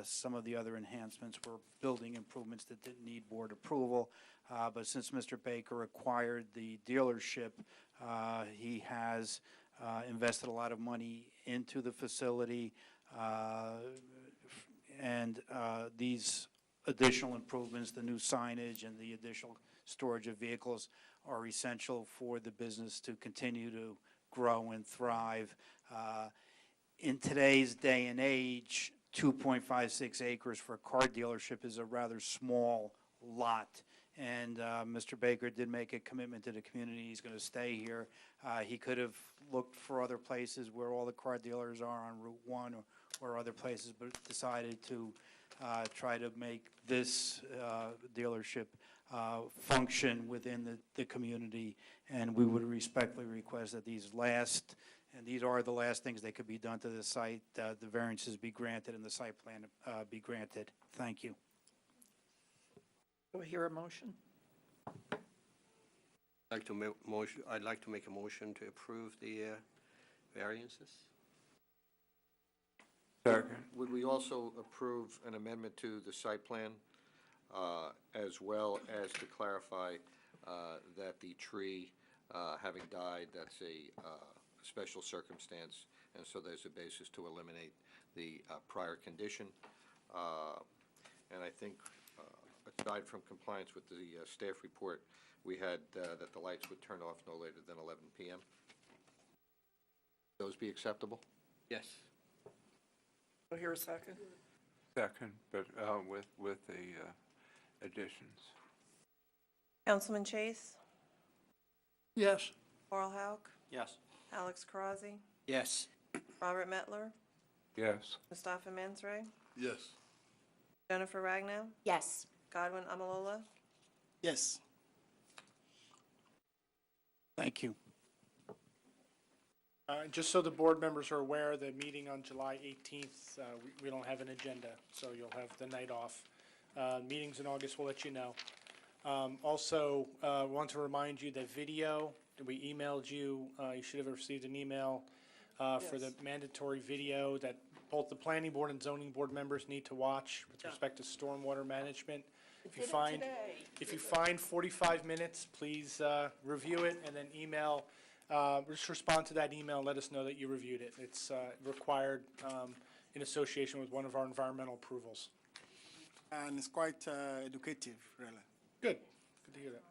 Some of the other enhancements were building improvements that didn't need board approval. But since Mr. Baker acquired the dealership, he has invested a lot of money into the facility. And these additional improvements, the new signage and the additional storage of vehicles are essential for the business to continue to grow and thrive. In today's day and age, 2.56 acres for a car dealership is a rather small lot. And Mr. Baker did make a commitment to the community. He's going to stay here. He could have looked for other places where all the car dealers are on Route 1 or other places, but decided to try to make this dealership function within the community. And we would respectfully request that these are the last things that could be done to the site, the variances be granted and the site plan be granted. Thank you. Do I hear a motion? I'd like to make a motion to approve the variances. Second. Would we also approve an amendment to the site plan, as well as to clarify that the tree having died, that's a special circumstance, and so there's a basis to eliminate the prior condition. And I think, aside from compliance with the staff report, we had that the lights would turn off no later than 11 p.m. Those be acceptable? Yes. Do I hear a second? Second, but with the additions. Councilman Chase? Yes. Carl Hauk? Yes. Alex Carazzi? Yes. Robert Mettler? Yes. Mustafa Mansray? Yes. Jennifer Ragnow? Yes. Godwin Amalola? Yes. Thank you. Just so the board members are aware, the meeting on July 18th, we don't have an agenda, so you'll have the night off. Meetings in August, we'll let you know. Also, want to remind you that video, we emailed you, you should have received an email for the mandatory video that both the planning board and zoning board members need to watch with respect to stormwater management. If you Did it find, today. if you find 45 minutes, please review it and then email, just respond to that email and let us know that you reviewed it. It's required in association with one of our environmental approvals. And it's quite educative, really. Good, good to hear that.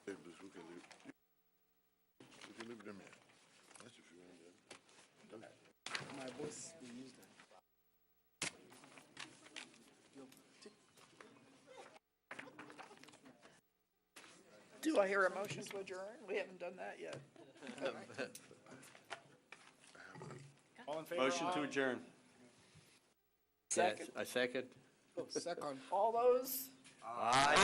We can leave them here. That's if you want them. My boss will use them. Do I hear a motion to adjourn? We haven't done that yet. All in favor? Motion to adjourn. Yes, I second. Oh, second. All those? Aye.